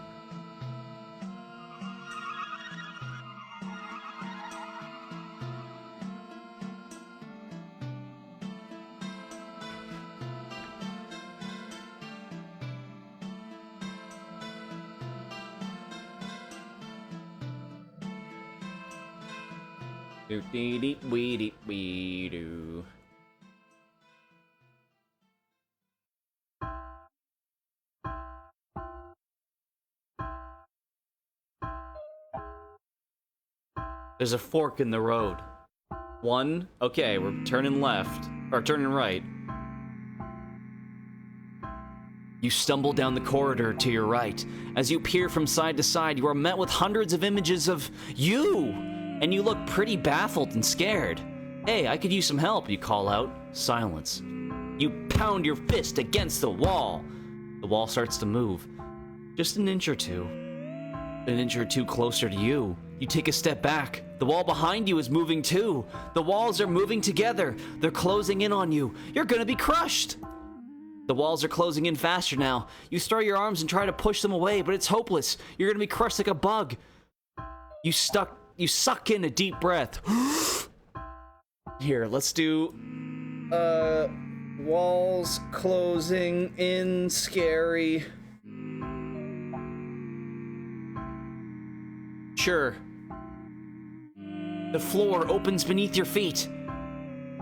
Do-dee-dee-wee-dee-wee-doo. There's a fork in the road. 1. Okay, we're turning left. Or turning right. You stumble down the corridor to your right. As you peer from side to side, you are met with hundreds of images of you! And you look pretty baffled and scared. Hey, I could use some help, you call out. Silence. You pound your fist against the wall. The wall starts to move. Just an inch or two. An inch or two closer to you. You take a step back. The wall behind you is moving too. The walls are moving together. They're closing in on you. You're gonna be crushed. The walls are closing in faster now. You throw your arms and try to push them away, but it's hopeless. You're gonna be crushed like a bug. You suck in a deep breath. Here, let's do... walls closing in, scary. Sure. The floor opens beneath your feet.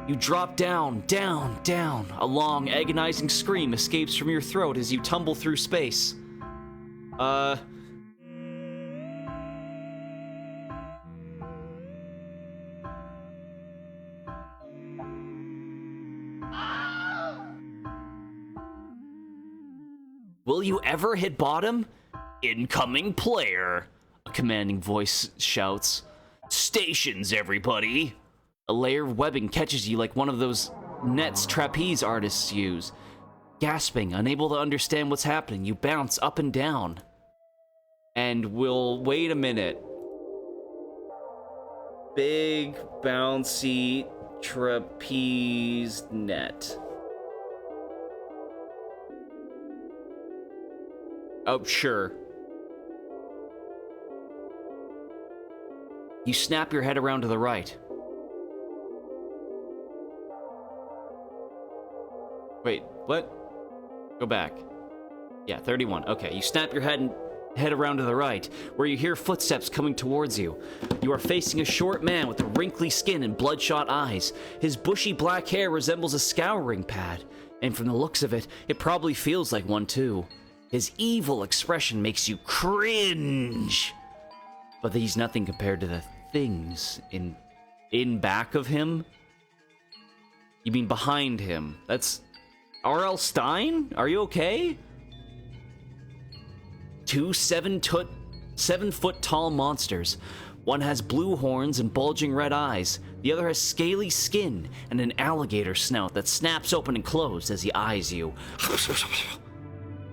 You drop down, down, down. A long, agonizing scream escapes from your throat as you tumble through space. Will you ever hit bottom? Incoming player, a commanding voice shouts. Stations, everybody! A layer of webbing catches you like one of those nets trapeze artists use. Gasping, unable to understand what's happening, you bounce up and down. And we'll wait a minute. Big, bouncy trapeze net. Oh, sure. You snap your head around to the right. Wait, what? Go back. Yeah, 31. Okay, you snap your head around to the right, where you hear footsteps coming towards you. You are facing a short man with a wrinkly skin and bloodshot eyes. His bushy black hair resembles a scouring pad, and from the looks of it, it probably feels like one too. His evil expression makes you cringe. But he's nothing compared to the things in back of him. You mean behind him? That's R.L. Stein? Are you okay? 2 7-foot tall monsters. One has blue horns and bulging red eyes. The other has scaly skin and an alligator snout that snaps open and closed as he eyes you.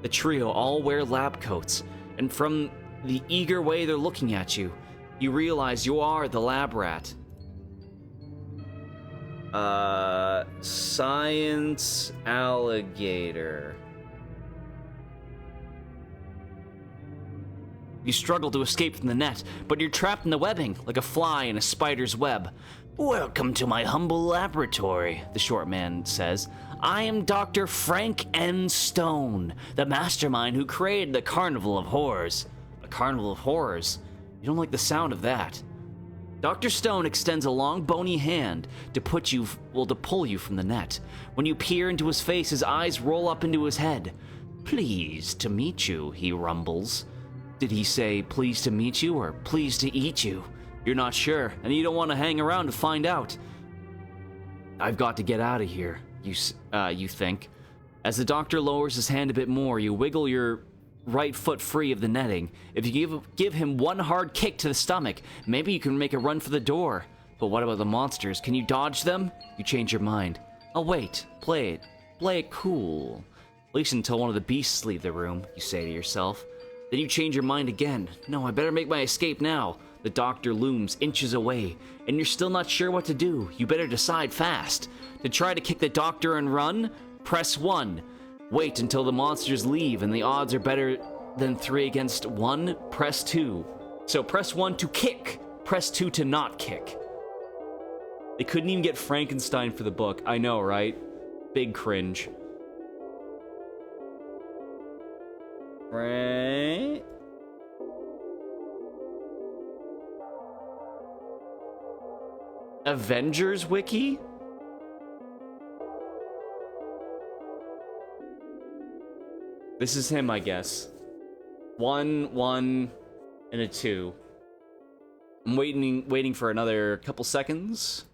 The trio all wear lab coats, and from the eager way they're looking at you, you realize you are the lab rat. Science alligator. You struggle to escape from the net, but you're trapped in the webbing, like a fly in a spider's web. Welcome to my humble laboratory, the short man says. I am Dr. Frank N. Stone, the mastermind who created the Carnival of Horrors. A Carnival of Horrors? You don't like the sound of that. Dr. Stone extends a long, bony hand to pull you from the net. When you peer into his face, his eyes roll up into his head. Pleased to meet you, he rumbles. Did he say pleased to meet you or pleased to eat you? You're not sure, and you don't want to hang around to find out. I've got to get out of here, you think. As the doctor lowers his hand a bit more, you wiggle your right foot free of the netting. If you give him one hard kick to the stomach, maybe you can make a run for the door. But what about the monsters? Can you dodge them? You change your mind. Oh wait, play it cool. At least until one of the beasts leave the room, you say to yourself. Then you change your mind again. No, I better make my escape now. The doctor looms inches away, and you're still not sure what to do. You better decide fast. To try to kick the doctor and run, press 1. Wait until the monsters leave and the odds are better than 3 against 1, press 2. So press 1 to kick, press 2 to not kick. They couldn't even get Frankenstein for the book. I know, right? Big cringe. Right? Avengers Wiki? This is him, I guess. 1, 1, and a 2. I'm waiting for another couple seconds.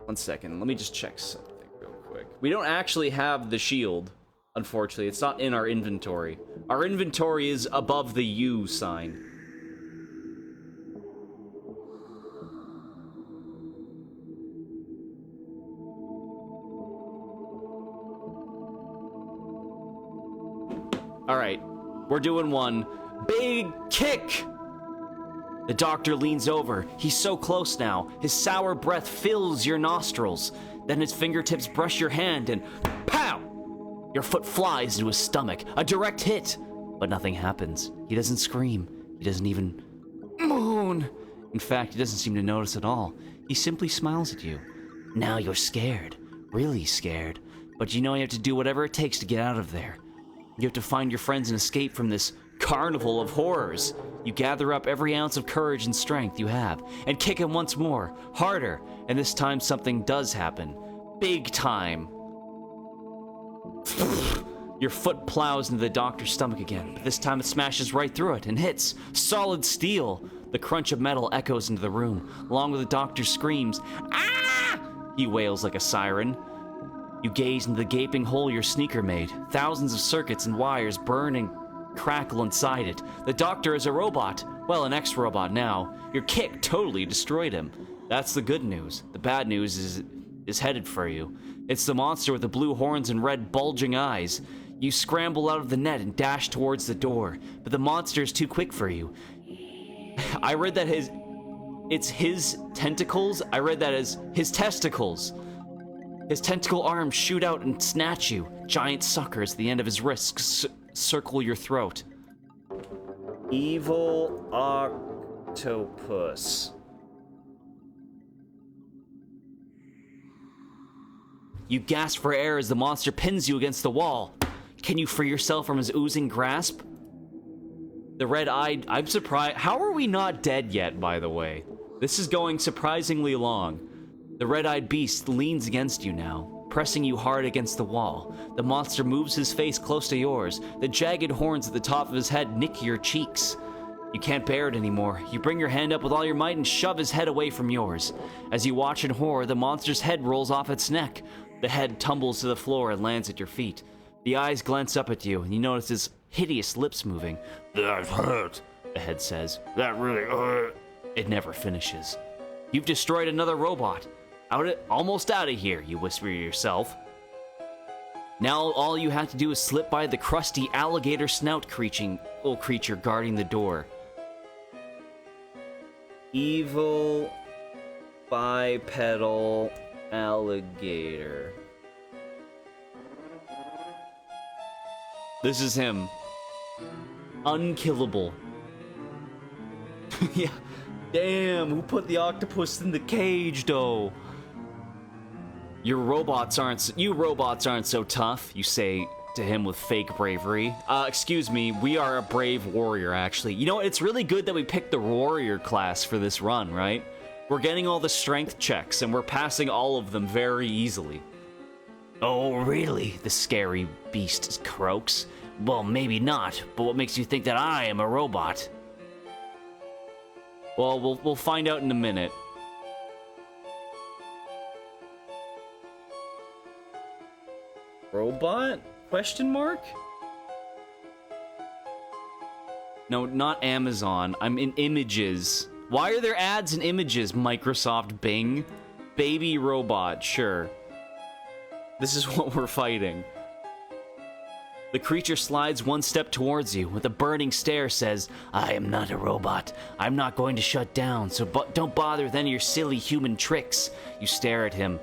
1 second, let me just check something real quick. We don't actually have the shield, unfortunately. It's not in our inventory. Our inventory is above the U sign. Alright, we're doing 1. Big kick! The doctor leans over. He's so close now. His sour breath fills your nostrils. Then his fingertips brush your hand and pow! Your foot flies into his stomach. A direct hit. But nothing happens. He doesn't scream. He doesn't even moan. In fact, he doesn't seem to notice at all. He simply smiles at you. Now you're scared. Really scared. But you know you have to do whatever it takes to get out of there. You have to find your friends and escape from this carnival of horrors. You gather up every ounce of courage and strength you have, and kick him once more, harder, and this time something does happen. Big time. Your foot plows into the doctor's stomach again, but this time it smashes right through it and hits. Solid steel. The crunch of metal echoes into the room, along with the doctor's screams. Ah! He wails like a siren. You gaze into the gaping hole your sneaker made. Thousands of circuits and wires burn and crackle inside it. The doctor is a robot. Well, an ex-robot now. Your kick totally destroyed him. That's the good news. The bad news is headed for you. It's the monster with the blue horns and red bulging eyes. You scramble out of the net and dash towards the door, but the monster is too quick for you. I read that it's his tentacles. I read that as his testicles. His tentacle arms shoot out and snatch you. Giant suckers at the end of his wrists circle your throat. Evil octopus. You gasp for air as the monster pins you against the wall. Can you free yourself from his oozing grasp? The red-eyed... I'm surprised... How are we not dead yet, by the way? This is going surprisingly long. The red-eyed beast leans against you now, pressing you hard against the wall. The monster moves his face close to yours. The jagged horns at the top of his head nick your cheeks. You can't bear it anymore. You bring your hand up with all your might and shove his head away from yours. As you watch in horror, the monster's head rolls off its neck. The head tumbles to the floor and lands at your feet. The eyes glance up at you, and you notice his hideous lips moving. That hurt, the head says. That really hurt. It never finishes. You've destroyed another robot. Almost out of here, you whisper to yourself. Now all you have to do is slip by the crusty alligator snout creature guarding the door. Evil Bipedal alligator. This is him. Unkillable. Yeah. Damn, who put the octopus in the cage, though? You robots aren't so tough, you say to him with fake bravery. Excuse me, we are a brave warrior, actually. You know, it's really good that we picked the warrior class for this run, right? We're getting all the strength checks, and we're passing all of them very easily. Oh, really? The scary beast croaks. Well, maybe not, but what makes you think that I am a robot? Well, we'll find out in a minute. Robot? Question mark? No, not Amazon. I'm in images. Why are there ads in images, Microsoft Bing? Baby robot, sure. This is what we're fighting. The creature slides one step towards you with a burning stare, says, I am not a robot. I'm not going to shut down, so don't bother with any of your silly human tricks. You stare at him.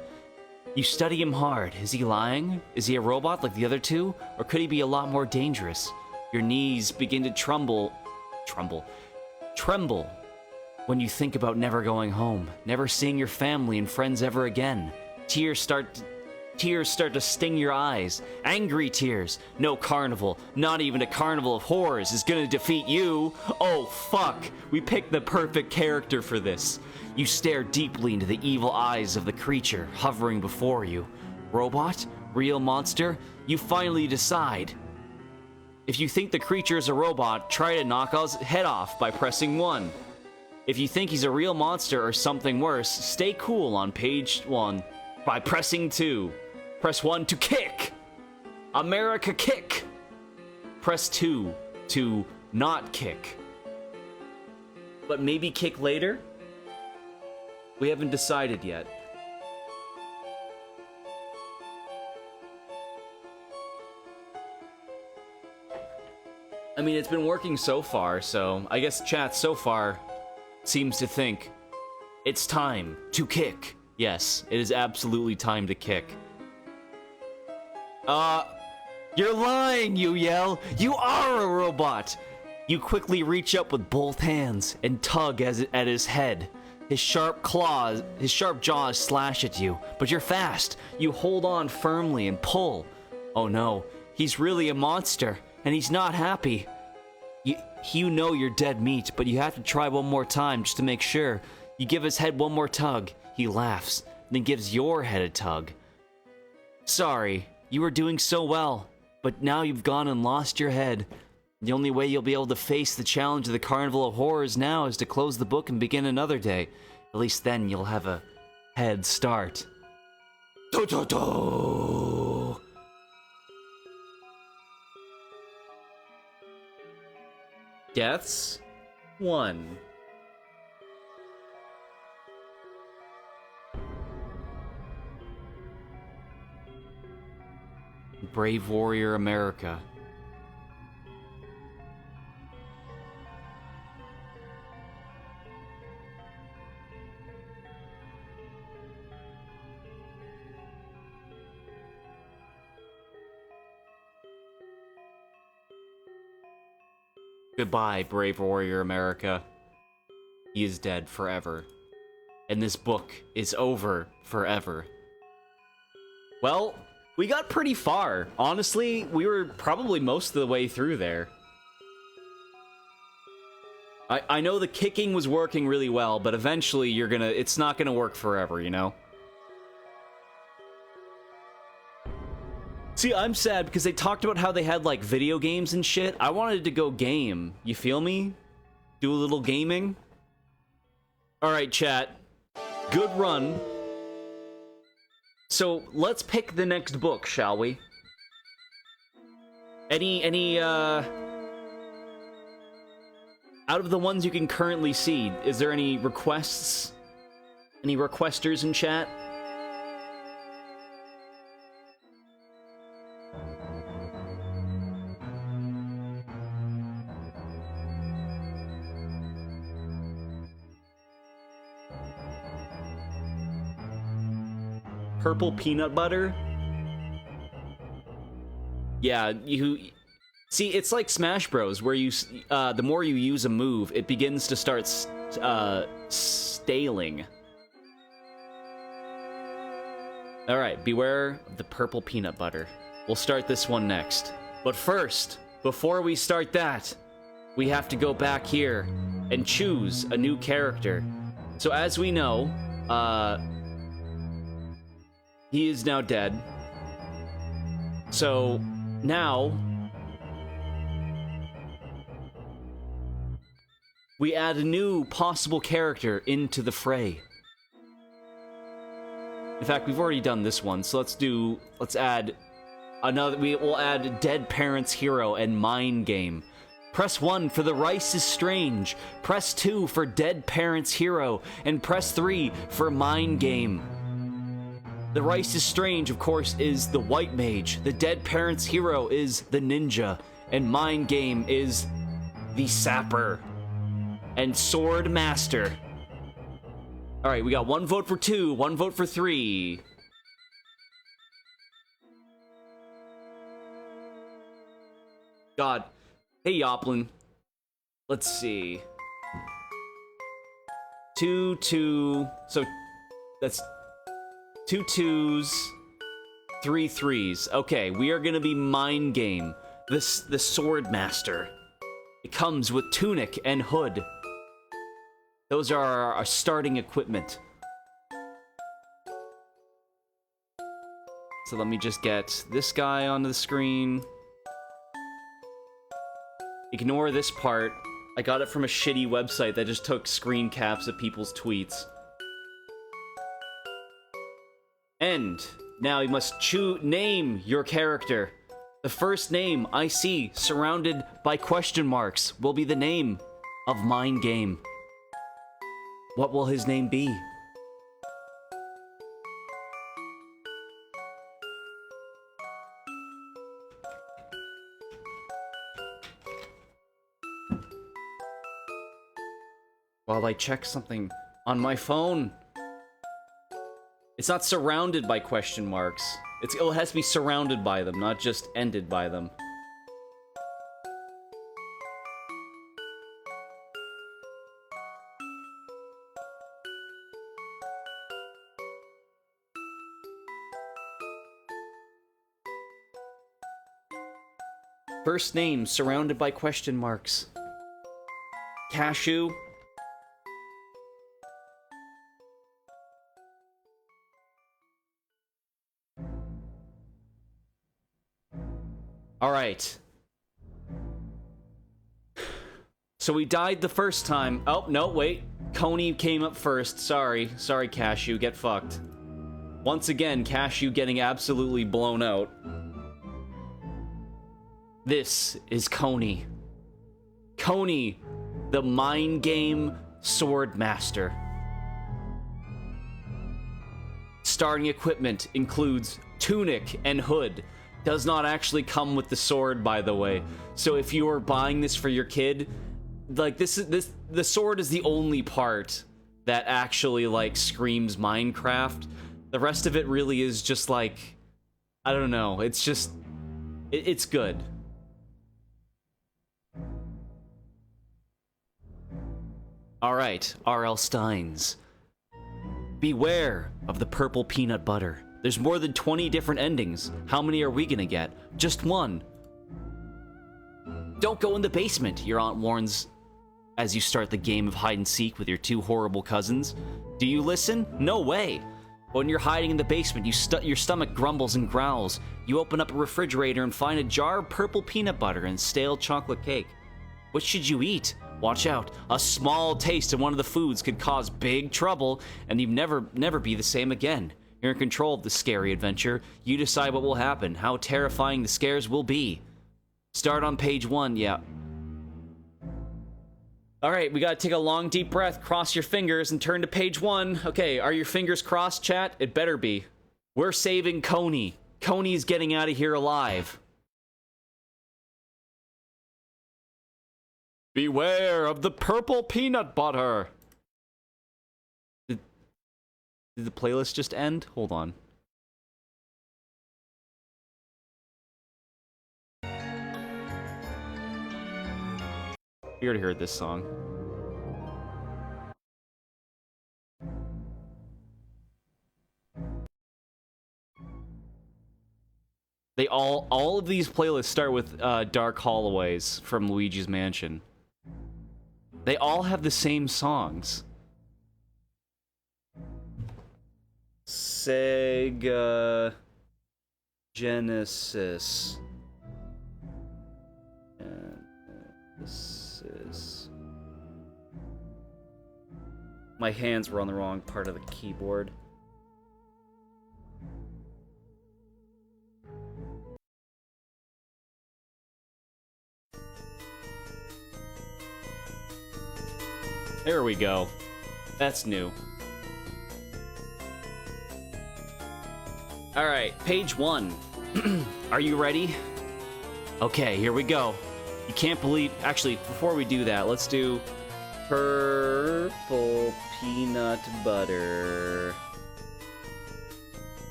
You study him hard. Is he lying? Is he a robot like the other two? Or could he be a lot more dangerous? Your knees begin to tremble when you think about never going home, never seeing your family and friends ever again. Tears start to sting your eyes. Angry tears. No carnival, not even a carnival of horrors, is gonna defeat you. Oh, fuck. We picked the perfect character for this. You stare deeply into the evil eyes of the creature hovering before you. Robot? Real monster? You finally decide. If you think the creature is a robot, try to knock his head off by pressing 1. If you think he's a real monster or something worse, stay cool on page 1 by pressing 2. Press 1 to kick. America kick. Press 2 to not kick. But maybe kick later? We haven't decided yet. I mean, it's been working so far, so I guess chat so far seems to think it's time to kick. Yes, it is absolutely time to kick. You're lying, you yell. You are a robot. You quickly reach up with both hands and tug at his head. His sharp jaws slash at you, but you're fast. You hold on firmly and pull. Oh no, he's really a monster, and he's not happy. You know you're dead meat, but you have to try one more time just to make sure. You give his head one more tug. He laughs, then gives your head a tug. Sorry, you were doing so well, but now you've gone and lost your head. The only way you'll be able to face the challenge of the Carnival of Horrors now is to close the book and begin another day. At least then you'll have a head start. Do-do-do! Deaths 1. Brave Warrior America. Goodbye, Brave Warrior America. He is dead forever. And this book is over forever. Well, we got pretty far. Honestly, we were probably most of the way through there. I know the kicking was working really well, but eventually it's not gonna work forever, you know? See, I'm sad because they talked about how they had, like, video games and shit. I wanted to go game. You feel me? Do a little gaming? Alright, chat. Good run. So, let's pick the next book, shall we? Out of the ones you can currently see, is there any requests? Any requesters in chat? purple peanut butter. Yeah, see, it's like Smash Bros, where the more you use a move, it begins to start staling. Alright, beware of the purple peanut butter. We'll start this one next. But first, before we start that, we have to go back here and choose a new character. So as we know, he is now dead. So now we add a new possible character into the fray. In fact, we've already done this one, so let's add another. We will add Dead Parents Hero and Mind Game. Press 1 for The Rice is Strange, press 2 for Dead Parents Hero, and press 3 for Mind Game. The Rice is Strange, of course, is the White Mage, the Dead Parents Hero is the Ninja, and Mind Game is the Sapper and Sword Master. Alright, we got 1 vote for 2, 1 vote for 3. God. Hey, Yoplin. Let's see. 2, 2. So, that's 2 2s, 3 3s. Okay, we are gonna be Mind Game. The Sword Master. It comes with tunic and hood. Those are our starting equipment. So let me just get this guy onto the screen. Ignore this part. I got it from a shitty website that just took screen caps of people's tweets. And now you must name your character. The first name I see surrounded by question marks will be the name of Mind Game. What will his name be? While I check something on my phone. It's not surrounded by question marks. It has to be surrounded by them, not just ended by them. First name surrounded by question marks. Cashew. All right. So we died the first time. Oh, no, wait. Coney came up first. Sorry. Sorry, Cashew. Get fucked. Once again, Cashew getting absolutely blown out. This is Coney. Coney, the Mind Game Sword Master. Starting equipment includes tunic and hood. Does not actually come with the sword, by the way. So if you are buying this for your kid, like the sword is the only part that actually like screams Minecraft. The rest of it really is just like, I don't know. It's just, it's good. All right, R.L. Steins. Beware of the purple peanut butter. There's more than 20 different endings. How many are we gonna get? Just one. Don't go in the basement, your aunt warns as you start the game of hide and seek with your 2 horrible cousins. Do you listen? No way. When you're hiding in the basement, your stomach grumbles and growls. You open up a refrigerator and find a jar of purple peanut butter and stale chocolate cake. What should you eat? Watch out. A small taste of one of the foods could cause big trouble, and you'd never be the same again. You're in control of the scary adventure. You decide what will happen, how terrifying the scares will be. Start on page 1, yeah. Alright, we gotta take a long, deep breath, cross your fingers, and turn to page 1. Okay, are your fingers crossed, chat? It better be. We're saving Coney. Coney's getting out of here alive. Beware of the purple peanut butter. Did the playlist just end? Hold on. We already heard this song. They all of these playlists start with Dark Hallways from Luigi's Mansion. They all have the same songs. Sega Genesis. My hands were on the wrong part of the keyboard. There we go. That's new. Alright, page 1. Are you ready? Okay, here we go. You can't believe... Actually, before we do that, let's do... Purple peanut butter.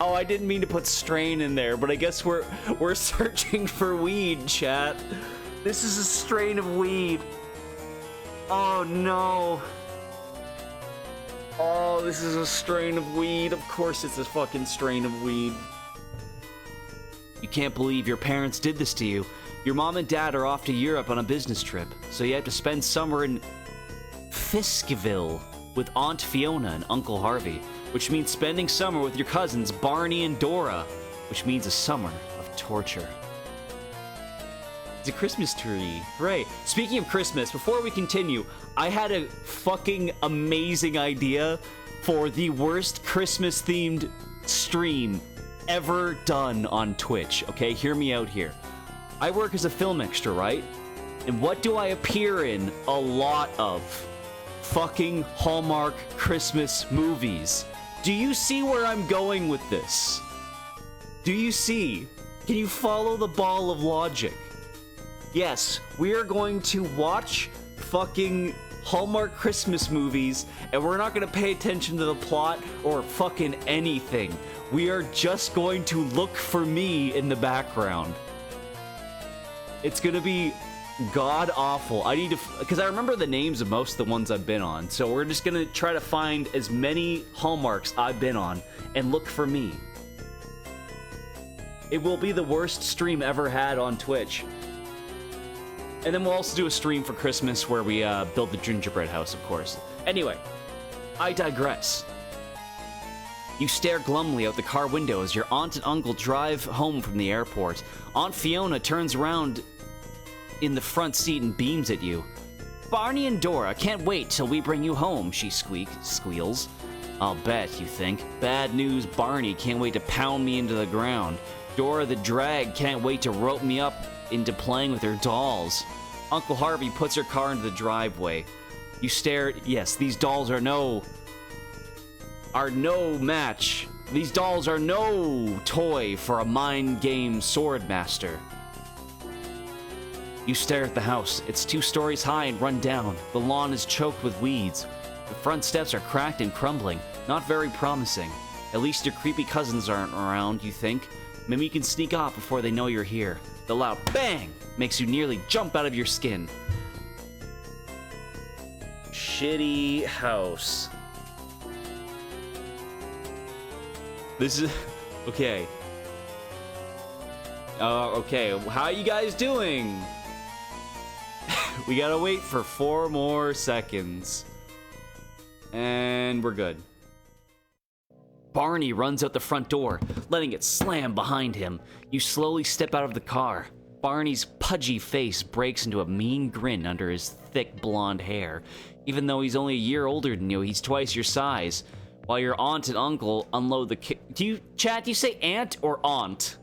Oh, I didn't mean to put strain in there, but I guess we're searching for weed, chat. This is a strain of weed. Oh no. Oh, this is a strain of weed. Of course it's a fucking strain of weed. You can't believe your parents did this to you. Your mom and dad are off to Europe on a business trip, so you have to spend summer in Fiskeville with Aunt Fiona and Uncle Harvey, which means spending summer with your cousins Barney and Dora, which means a summer of torture. It's a Christmas tree. Hooray. Speaking of Christmas, before we continue, I had a fucking amazing idea for the worst Christmas-themed stream ever done on Twitch, okay? Hear me out here. I work as a film extra, right? And what do I appear in a lot of? Fucking Hallmark Christmas movies. Do you see where I'm going with this? Do you see? Can you follow the ball of logic? Yes, we are going to watch fucking Hallmark Christmas movies, and we're not going to pay attention to the plot or fucking anything. We are just going to look for me in the background. It's going to be god-awful. I need to... Because I remember the names of most of the ones I've been on, so we're just going to try to find as many Hallmarks I've been on and look for me. It will be the worst stream ever had on Twitch. And then we'll also do a stream for Christmas where we build the gingerbread house, of course. Anyway, I digress. You stare glumly out the car window as your aunt and uncle drive home from the airport. Aunt Fiona turns around in the front seat and beams at you. Barney and Dora can't wait till we bring you home, she squeals. I'll bet, you think. Bad news, Barney can't wait to pound me into the ground. Dora the drag can't wait to rope me up into playing with her dolls. Uncle Harvey puts her car into the driveway. You stare. Yes, these dolls are no match. These dolls are no toy for a mind game sword master. You stare at the house. It's 2 stories high and run down. The lawn is choked with weeds. The front steps are cracked and crumbling. Not very promising. At least your creepy cousins aren't around, you think. Maybe you can sneak off before they know you're here. The loud bang makes you nearly jump out of your skin. Shitty house. This is... Okay. Okay, how you guys doing? We gotta wait for 4 more seconds. And we're good. Barney runs out the front door, letting it slam behind him. You slowly step out of the car. Barney's pudgy face breaks into a mean grin under his thick blonde hair. Even though he's only a year older than you, he's twice your size. While your aunt and uncle unload the do you say aunt or aunt?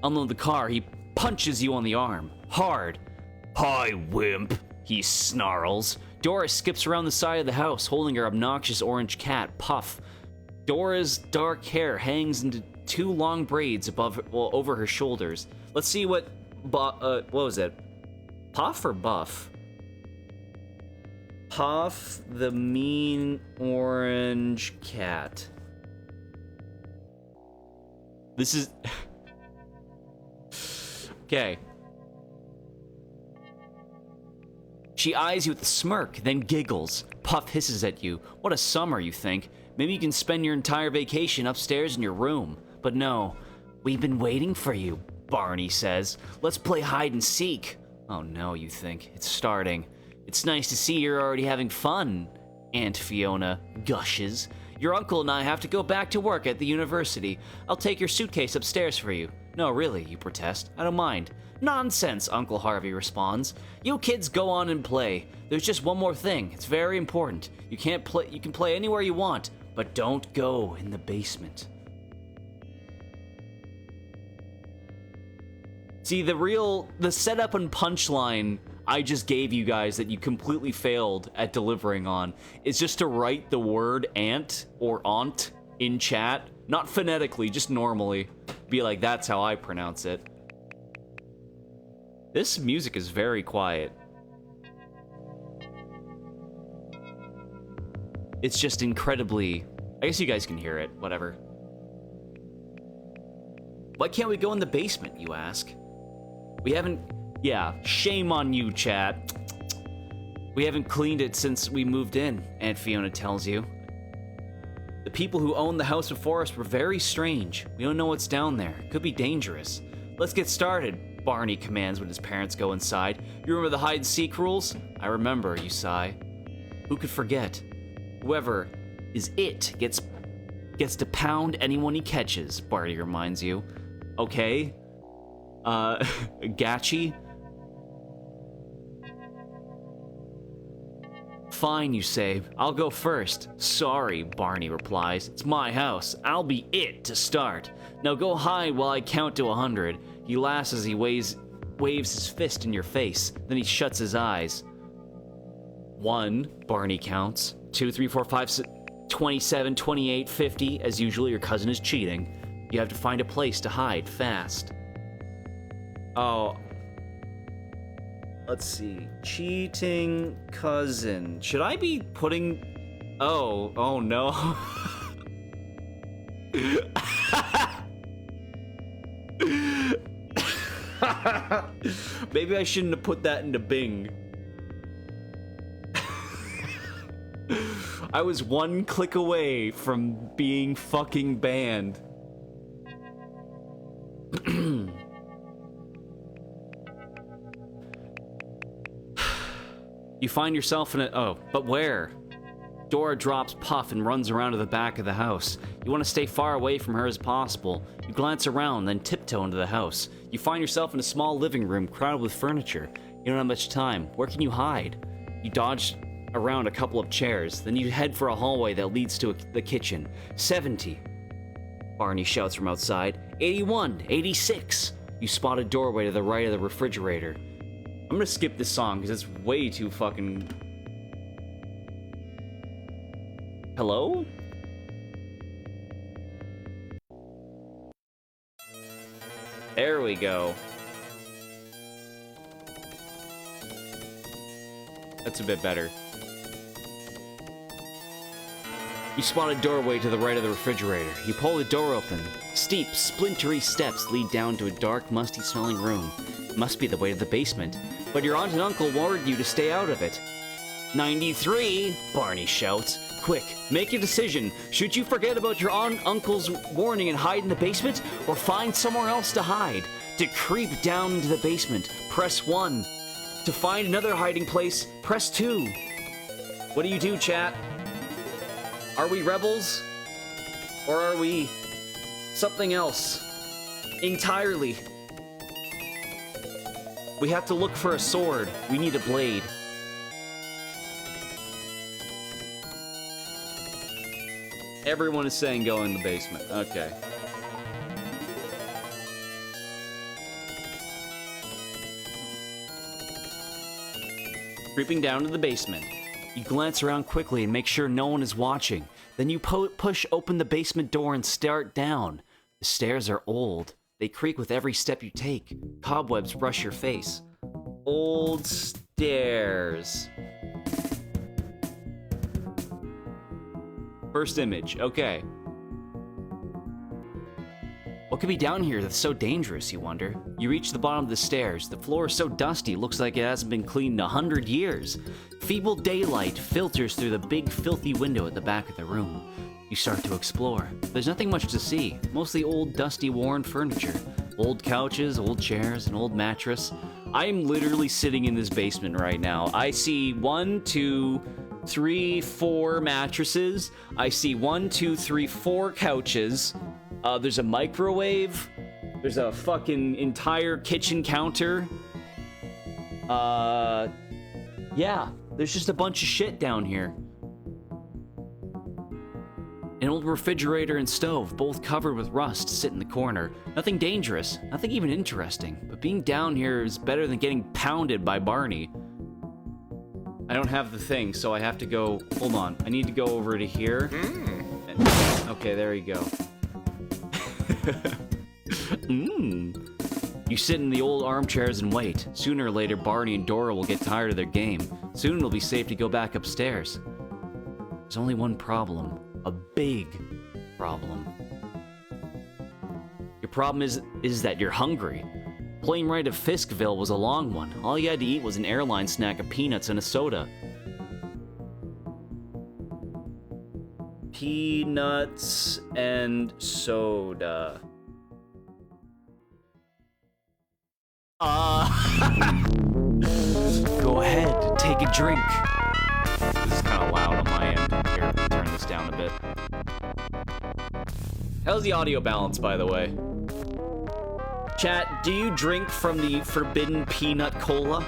Unload the car, he punches you on the arm. Hard. Hi, wimp, he snarls. Dora skips around the side of the house, holding her obnoxious orange cat, Puff. Dora's dark hair hangs into 2 long braids over her shoulders. Let's see what was it? Puff or Buff? Puff the mean orange cat. This is... Okay. She eyes you with a smirk, then giggles. Puff hisses at you. What a summer, you think. Maybe you can spend your entire vacation upstairs in your room. But no, we've been waiting for you, Barney says. Let's play hide and seek. Oh no, you think. It's starting. It's nice to see you're already having fun, Aunt Fiona gushes. Your uncle and I have to go back to work at the university. I'll take your suitcase upstairs for you. No, really, you protest. I don't mind. Nonsense, Uncle Harvey responds. You kids go on and play. There's just one more thing. It's very important. You can play anywhere you want, but don't go in the basement. See, the setup and punchline I just gave you guys that you completely failed at delivering on is just to write the word aunt or aunt in chat. Not phonetically, just normally. Be like, that's how I pronounce it. This music is very quiet. It's just incredibly... I guess you guys can hear it, whatever. Why can't we go in the basement, you ask? We haven't... Yeah, shame on you, chat. We haven't cleaned it since we moved in, Aunt Fiona tells you. The people who owned the house before us were very strange. We don't know what's down there. It could be dangerous. Let's get started, Barney commands when his parents go inside. You remember the hide-and-seek rules? I remember, you sigh. Who could forget? Whoever is it gets to pound anyone he catches, Barney reminds you. Okay. Gatchy? Fine, you say. I'll go first. Sorry, Barney replies. It's my house. I'll be it to start. Now go hide while I count to 100. He laughs as he waves his fist in your face. Then he shuts his eyes. 1, Barney counts. 2, 3, 4, 5, 6, 27, 28, 50. As usual, your cousin is cheating. You have to find a place to hide fast. Oh. Let's see. Cheating cousin. Should I be putting... Oh no. Maybe I shouldn't have put that into Bing. I was one click away from being fucking banned. You find yourself in a... Oh, but where? Dora drops Puff and runs around to the back of the house. You want to stay far away from her as possible. You glance around, then tiptoe into the house. You find yourself in a small living room crowded with furniture. You don't have much time. Where can you hide? You dodge around a couple of chairs, then you head for a hallway that leads to the kitchen. 70. Barney shouts from outside. 81, 86. You spot a doorway to the right of the refrigerator. I'm gonna skip this song because it's way too fucking... Hello? There we go. That's a bit better. You spot a doorway to the right of the refrigerator. You pull the door open. Steep, splintery steps lead down to a dark, musty-smelling room. It must be the way to the basement. But your aunt and uncle warned you to stay out of it. 93, Barney shouts. Quick, make a decision. Should you forget about your aunt and uncle's warning and hide in the basement, or find somewhere else to hide? To creep down into the basement, press 1. To find another hiding place, press 2. What do you do, chat? Are we rebels? Or are we something else? Entirely. We have to look for a sword. We need a blade. Everyone is saying go in the basement. Okay. Creeping down to the basement. You glance around quickly and make sure no one is watching. Then you push open the basement door and start down. The stairs are old. They creak with every step you take. Cobwebs brush your face. Old stairs. First image, okay. What could be down here that's so dangerous, you wonder? You reach the bottom of the stairs. The floor is so dusty, looks like it hasn't been cleaned in 100 years. Feeble daylight filters through the big, filthy window at the back of the room. You start to explore. There's nothing much to see. Mostly old, dusty, worn furniture. Old couches, old chairs, an old mattress. I'm literally sitting in this basement right now. I see 1, 2, 3, 4 mattresses. I see 1, 2, 3, 4 couches. There's a microwave. There's a fucking entire kitchen counter. Yeah, there's just a bunch of shit down here. An old refrigerator and stove, both covered with rust, sit in the corner. Nothing dangerous, nothing even interesting, but being down here is better than getting pounded by Barney. I don't have the thing, so I have to go... Hold on, I need to go over to here. Okay, there you go. You sit in the old armchairs and wait. Sooner or later, Barney and Dora will get tired of their game. Soon it'll be safe to go back upstairs. There's only one problem. A big problem. Your problem is that you're hungry. Plane ride to Fiskville was a long one. All you had to eat was an airline snack of peanuts and a soda. Peanuts and soda. Go ahead, take a drink. This is kind of loud on my end. Here, turn this down a bit. How's the audio balance, by the way? Chat, do you drink from the forbidden peanut cola?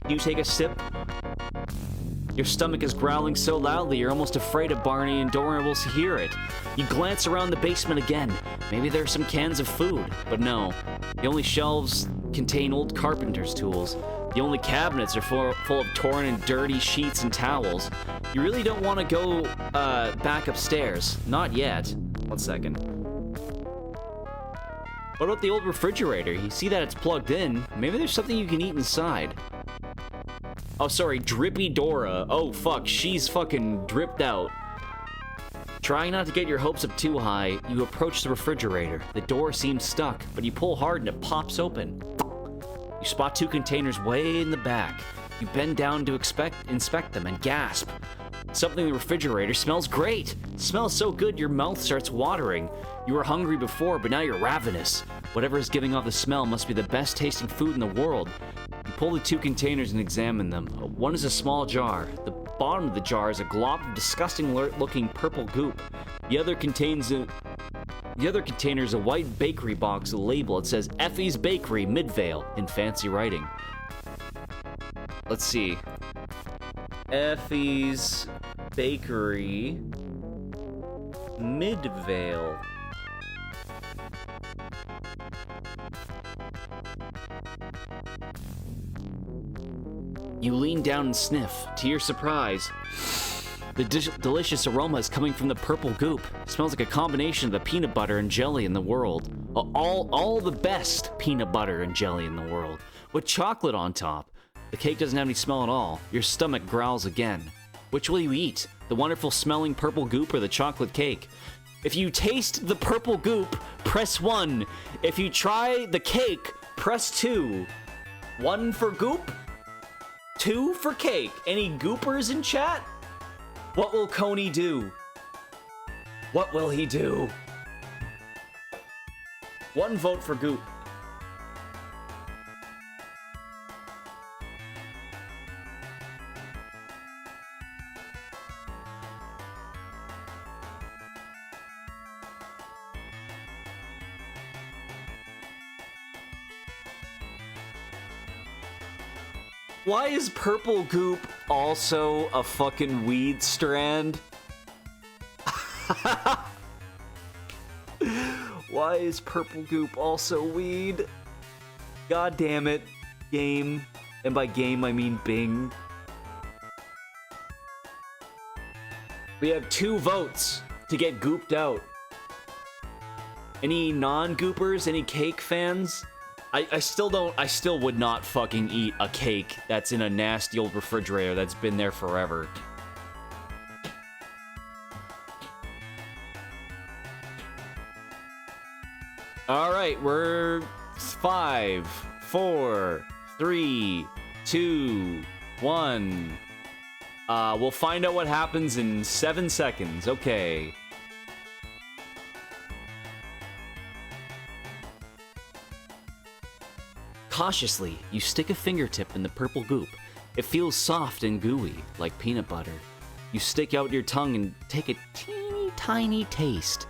Do you take a sip? Your stomach is growling so loudly you're almost afraid of Barney and Dora will hear it. You glance around the basement again. Maybe there are some cans of food, but no. The only shelves contain old carpenter's tools. The only cabinets are full of torn and dirty sheets and towels. You really don't want to go back upstairs. Not yet. One second. What about the old refrigerator? You see that it's plugged in. Maybe there's something you can eat inside. Oh, sorry, Drippy Dora. Oh, fuck, she's fucking dripped out. Trying not to get your hopes up too high, you approach the refrigerator. The door seems stuck, but you pull hard and it pops open. You spot 2 containers way in the back. You bend down to inspect them and gasp. Something in the refrigerator smells great. It smells so good your mouth starts watering. You were hungry before, but now you're ravenous. Whatever is giving off the smell must be the best tasting food in the world. You pull the 2 containers and examine them. One is a small jar. The bottom of the jar is a glob of disgusting looking purple goop. The other container is a white bakery box with a label. It says Effie's Bakery, Midvale, in fancy writing. Let's see. Effie's Bakery, Midvale. You lean down and sniff. To your surprise, the delicious aroma is coming from the purple goop. It smells like a combination of the peanut butter and jelly in the world. All the best peanut butter and jelly in the world, with chocolate on top. The cake doesn't have any smell at all. Your stomach growls again. Which will you eat? The wonderful smelling purple goop or the chocolate cake? If you taste the purple goop, press 1. If you try the cake, press 2. 1 for goop, 2 for cake. Any goopers in chat? What will Coney do? What will he do? 1 vote for goop. Why is purple goop also a fucking weed strand? Why is purple goop also weed? God damn it, game. And by game, I mean Bing. We have 2 votes to get gooped out. Any non-goopers? Any cake fans? I still would not fucking eat a cake that's in a nasty old refrigerator that's been there forever. Alright, we're 5, 4, 3, 2, 1. We'll find out what happens in 7 seconds. Okay. Cautiously, you stick a fingertip in the purple goop. It feels soft and gooey, like peanut butter. You stick out your tongue and take a teeny tiny taste.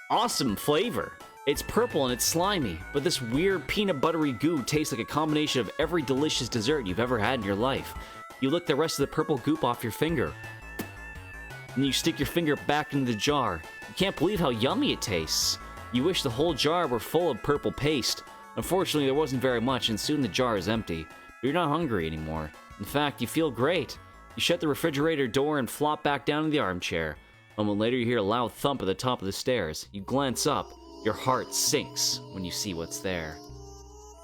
Awesome flavor! It's purple and it's slimy, but this weird peanut buttery goo tastes like a combination of every delicious dessert you've ever had in your life. You lick the rest of the purple goop off your finger. And you stick your finger back into the jar. You can't believe how yummy it tastes. You wish the whole jar were full of purple paste. Unfortunately, there wasn't very much, and soon the jar is empty. But you're not hungry anymore. In fact, you feel great. You shut the refrigerator door and flop back down in the armchair. A moment later, you hear a loud thump at the top of the stairs. You glance up. Your heart sinks when you see what's there.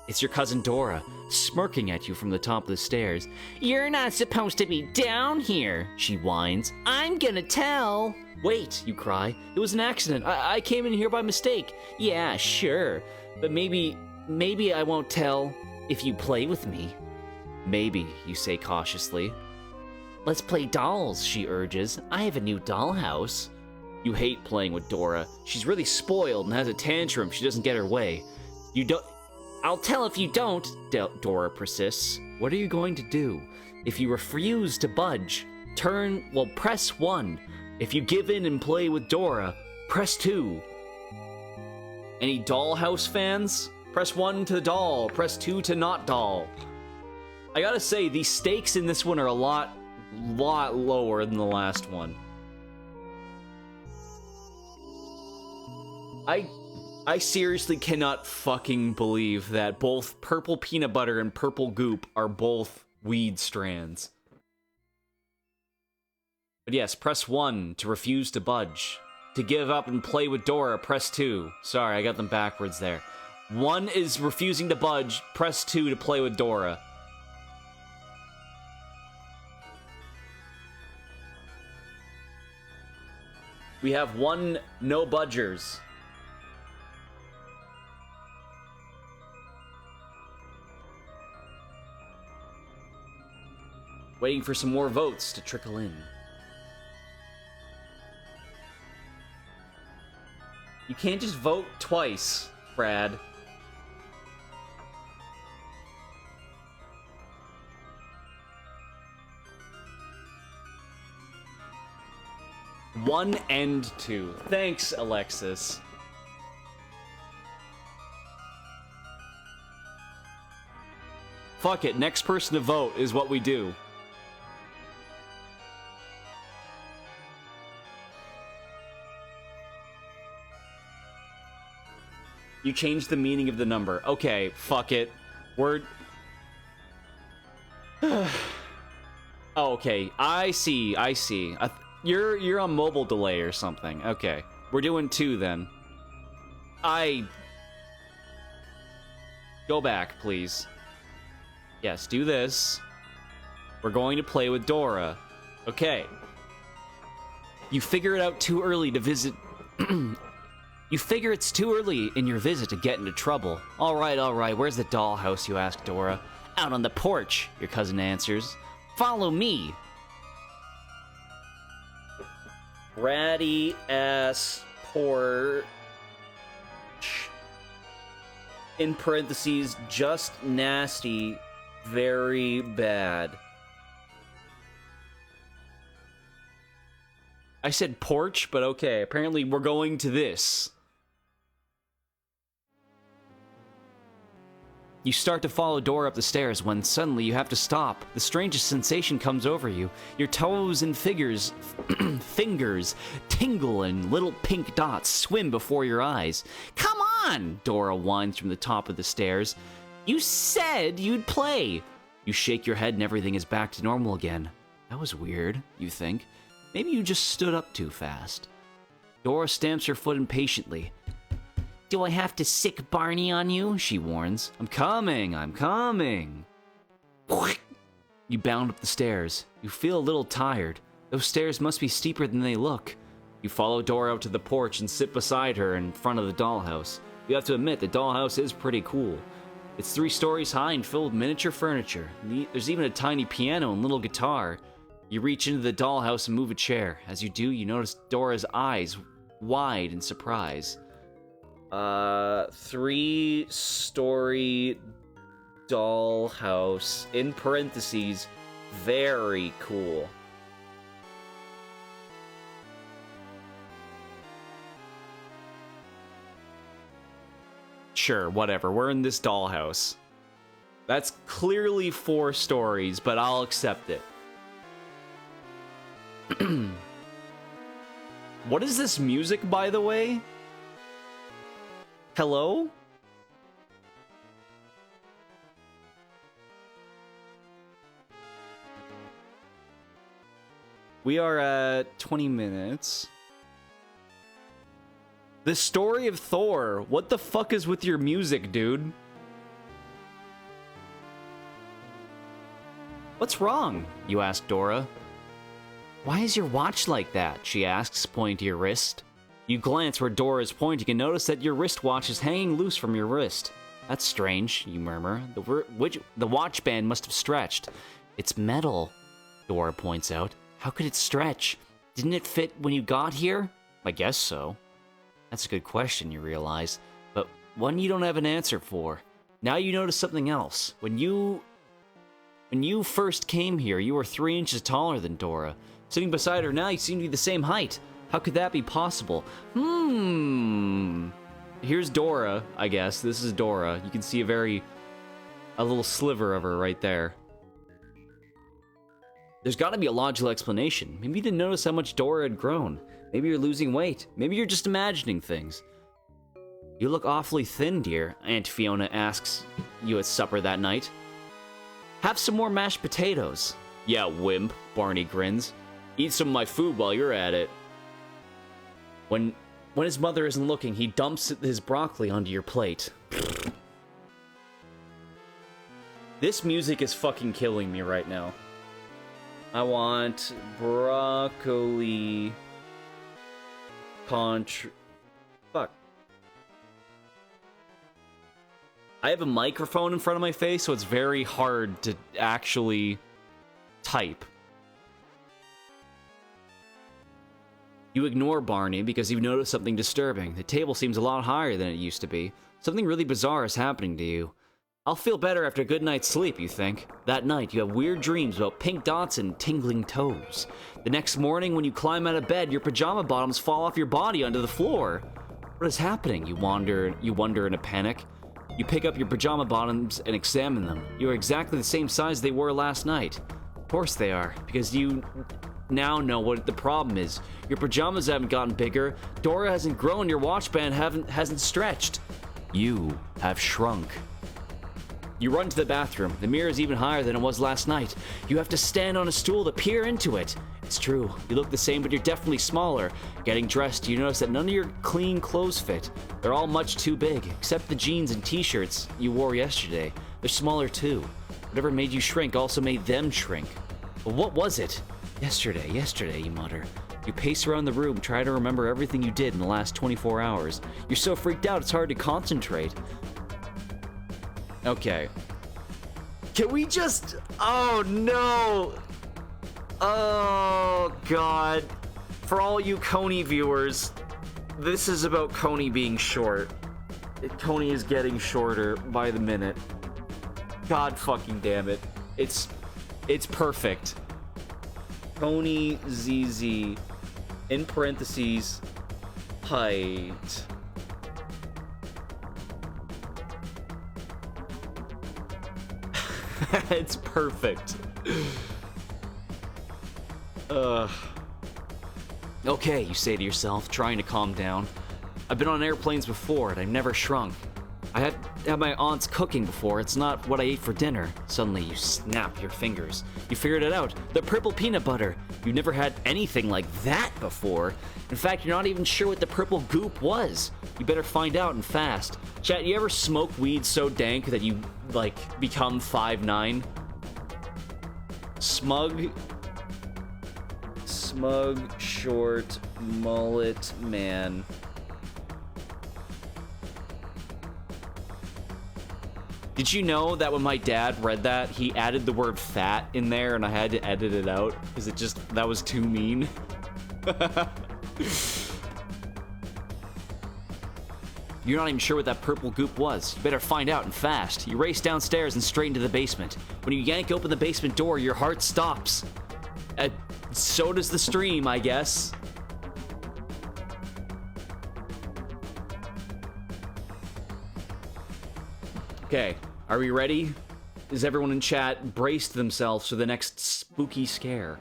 It's your cousin Dora, smirking at you from the top of the stairs. "You're not supposed to be down here," she whines. "I'm gonna tell." "Wait," you cry. "It was an accident. I came in here by mistake." "Yeah, sure. But maybe I won't tell if you play with me." "Maybe," you say cautiously. "Let's play dolls," she urges. "I have a new dollhouse." You hate playing with Dora. She's really spoiled and has a tantrum if she doesn't get her way. "I'll tell if you don't," Dora persists. "What are you going to do? If you refuse to budge, press 1. If you give in and play with Dora, press 2. Any Dollhouse fans? Press 1 to doll, press 2 to not doll. I gotta say, the stakes in this one are a lot lower than the last one. I seriously cannot fucking believe that both purple peanut butter and purple goop are both weed strands. But yes, press 1 to refuse to budge. To give up and play with Dora, press 2. Sorry, I got them backwards there. 1 is refusing to budge, press 2 to play with Dora. We have 1 no budgers. Waiting for some more votes to trickle in. You can't just vote twice, Brad. One and 2. Thanks, Alexis. Fuck it, next person to vote is what we do. You changed the meaning of the number. Okay, fuck it. We're... Oh, okay, I see. You're on mobile delay or something. Okay, we're doing 2 then. Go back, please. Yes, do this. We're going to play with Dora. Okay. You figure it out too early to visit... You figure it's too early in your visit to get into trouble. All right, where's the dollhouse, you ask Dora. Out on the porch, your cousin answers. Follow me. Ratty ass porch. In parentheses, just nasty, very bad. I said porch, but okay, apparently we're going to this. You start to follow Dora up the stairs when suddenly you have to stop. The strangest sensation comes over you. Your toes and fingers tingle and little pink dots swim before your eyes. Come on, Dora whines from the top of the stairs. You said you'd play. You shake your head and everything is back to normal again. That was weird, you think. Maybe you just stood up too fast. Dora stamps her foot impatiently. Do I have to sick Barney on you? She warns. I'm coming. You bound up the stairs. You feel a little tired. Those stairs must be steeper than they look. You follow Dora out to the porch and sit beside her in front of the dollhouse. You have to admit, the dollhouse is pretty cool. It's 3 stories high and filled with miniature furniture. There's even a tiny piano and little guitar. You reach into the dollhouse and move a chair. As you do, you notice Dora's eyes wide in surprise. 3-story dollhouse, in parentheses, very cool. Sure, whatever, we're in this dollhouse. That's clearly 4 stories, but I'll accept it. What is this music, by the way? Hello? We are at 20 minutes. The story of Thor. What the fuck is with your music, dude? What's wrong? You ask Dora. Why is your watch like that? She asks, pointing to your wrist. You glance where Dora is pointing and notice that your wristwatch is hanging loose from your wrist. That's strange, you murmur. The watch band must have stretched. It's metal, Dora points out. How could it stretch? Didn't it fit when you got here? I guess so. That's a good question, you realize, but one you don't have an answer for. Now you notice something else. When you first came here, you were 3 inches taller than Dora. Sitting beside her now, you seem to be the same height. How could that be possible? Here's Dora, I guess. This is Dora. You can see a little sliver of her right there. There's got to be a logical explanation. Maybe you didn't notice how much Dora had grown. Maybe you're losing weight. Maybe you're just imagining things. You look awfully thin, dear, Aunt Fiona asks you at supper that night. Have some more mashed potatoes. Yeah, wimp, Barney grins. Eat some of my food while you're at it. When his mother isn't looking, he dumps his broccoli onto your plate. This music is fucking killing me right now. I want broccoli... Fuck. I have a microphone in front of my face, so it's very hard to actually type. You ignore Barney because you've noticed something disturbing. The table seems a lot higher than it used to be. Something really bizarre is happening to you. I'll feel better after a good night's sleep, you think. That night, you have weird dreams about pink dots and tingling toes. The next morning, when you climb out of bed, your pajama bottoms fall off your body onto the floor. What is happening? You wonder in a panic. You pick up your pajama bottoms and examine them. You are exactly the same size they were last night. Of course they are, because you now know what the problem is. Your pajamas haven't gotten bigger, Dora hasn't grown, your watch band hasn't stretched. You have shrunk. You run to the bathroom. The mirror is even higher than it was last night. You have to stand on a stool to peer into it. It's true. You look the same, but you're definitely smaller. Getting dressed, you notice that none of your clean clothes fit. They're all much too big, except the jeans and t-shirts you wore yesterday. They're smaller too. Whatever made you shrink also made them shrink. But what was it? Yesterday, you mutter. You pace around the room, try to remember everything you did in the last 24 hours. You're so freaked out, it's hard to concentrate. Okay. Can we just... Oh, no! Oh, God. For all you Coney viewers, this is about Coney being short. Coney is getting shorter by the minute. God fucking damn it. It's perfect. Coney ZZ, in parentheses, height. It's perfect. Okay, you say to yourself, trying to calm down. I've been on airplanes before, and I've never shrunk. I had my aunt's cooking before. It's not what I ate for dinner. Suddenly, you snap your fingers. You figured it out. The purple peanut butter. You've never had anything like that before. In fact, you're not even sure what the purple goop was. You better find out and fast. Chat, you ever smoke weed so dank that you, like, become 5'9"? Smug, short, mullet man. Did you know that when my dad read that, he added the word fat in there and I had to edit it out? Because that was too mean. You're not even sure what that purple goop was. You better find out and fast. You race downstairs and straight into the basement. When you yank open the basement door, your heart stops. So does the stream, I guess. Okay, are we ready? Is everyone in chat braced themselves for the next spooky scare?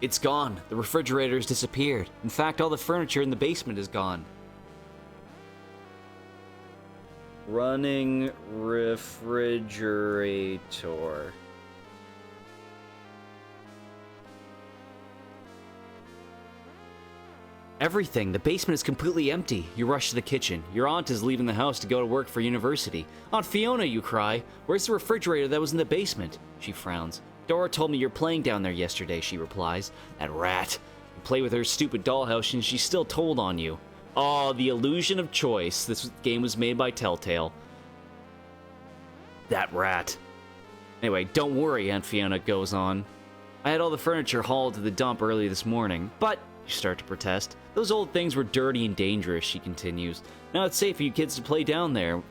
It's gone. The refrigerator has disappeared. In fact, all the furniture in the basement is gone. Running refrigerator. Everything. The basement is completely empty. You rush to the kitchen. Your aunt is leaving the house to go to work for university. Aunt Fiona, you cry. Where's the refrigerator that was in the basement? She frowns. Dora told me you're playing down there yesterday, she replies. That rat. You play with her stupid dollhouse and she still told on you. Oh, the illusion of choice. This game was made by Telltale. That rat. Anyway, don't worry, Aunt Fiona goes on. I had all the furniture hauled to the dump early this morning, but... You start to protest. Those old things were dirty and dangerous, she continues. Now it's safe for you kids to play down there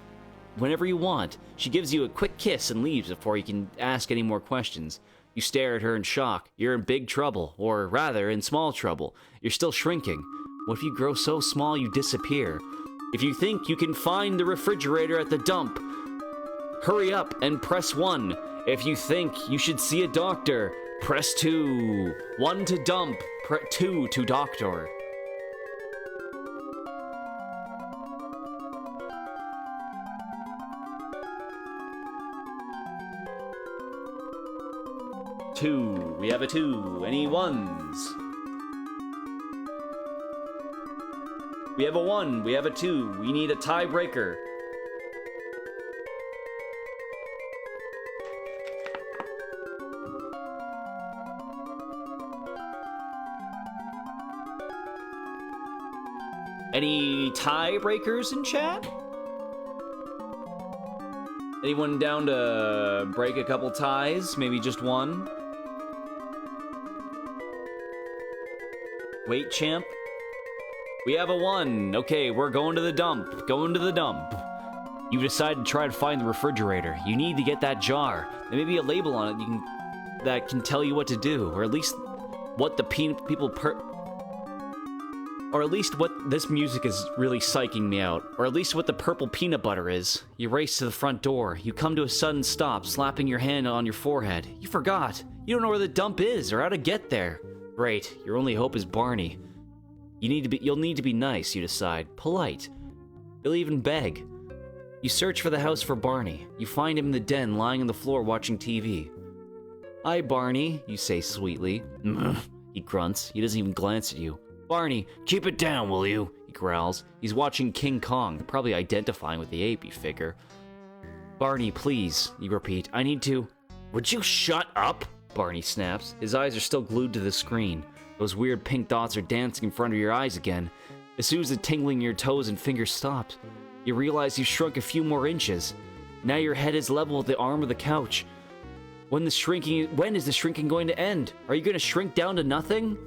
whenever you want. She gives you a quick kiss and leaves before you can ask any more questions. You stare at her in shock. You're in big trouble, or rather, in small trouble. You're still shrinking. What if you grow so small you disappear? If you think you can find the refrigerator at the dump, hurry up and press 1. If you think you should see a doctor, press 2. 1 to dump, 2 to doctor. Two. We have a 2. Any 1s? We have a 1. We have a 2. We need a tiebreaker. Any tiebreakers in chat? Anyone down to break a couple ties? Maybe just one? Wait, champ. We have a 1. Okay, we're going to the dump. Going to the dump. You decide to try to find the refrigerator. You need to get that jar. There may be a label on it that can tell you what to do, or at least what the or at least what this music is really psyching me out. Or at least what the purple peanut butter is. You race to the front door. You come to a sudden stop, slapping your hand on your forehead. You forgot. You don't know where the dump is or how to get there. Great. Your only hope is Barney. You'll need to be nice, you decide. Polite. You'll even beg. You search for the house for Barney. You find him in the den, lying on the floor watching TV. Hi, Barney, you say sweetly. He grunts. He doesn't even glance at you. Barney, keep it down, will you? He growls. He's watching King Kong, probably identifying with the ape, you figure. Barney, please, you repeat. I need to... Would you shut up? Barney snaps. His eyes are still glued to the screen. Those weird pink dots are dancing in front of your eyes again. As soon as the tingling in your toes and fingers stops, you realize you've shrunk a few more inches. Now your head is level with the arm of the couch. When is the shrinking going to end? Are you going to shrink down to nothing?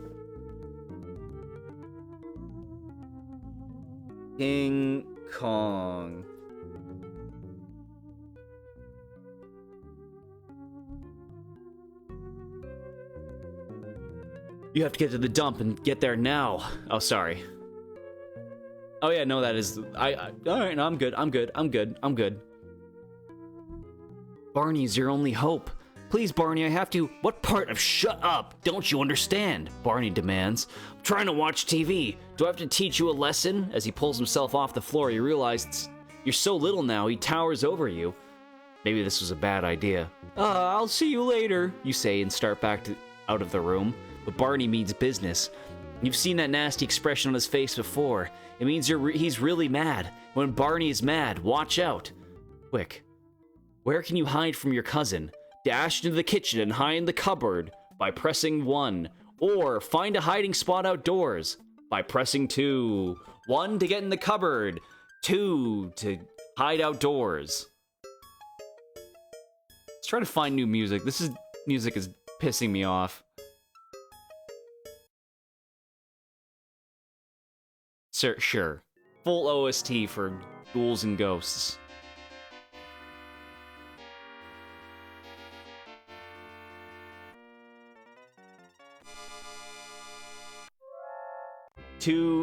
King Kong. You have to get to the dump and get there now. Oh, sorry. Oh yeah, no, that is... Alright, no, I'm good. Barney's your only hope. Please, Barney, I have to... What part of shut up don't you understand? Barney demands. I'm trying to watch TV. Do I have to teach you a lesson? As he pulls himself off the floor, you realize you're so little now, he towers over you. Maybe this was a bad idea. I'll see you later, you say and start back out of the room. But Barney means business. You've seen that nasty expression on his face before. It means he's really mad. When Barney is mad, watch out. Quick. Where can you hide from your cousin? dash into the kitchen and hide in the cupboard by pressing 1. Or find a hiding spot outdoors by pressing 2. 1 to get in the cupboard, 2 to hide outdoors. Let's try to find new music. Music is pissing me off. Sure. Full OST for Ghouls and Ghosts.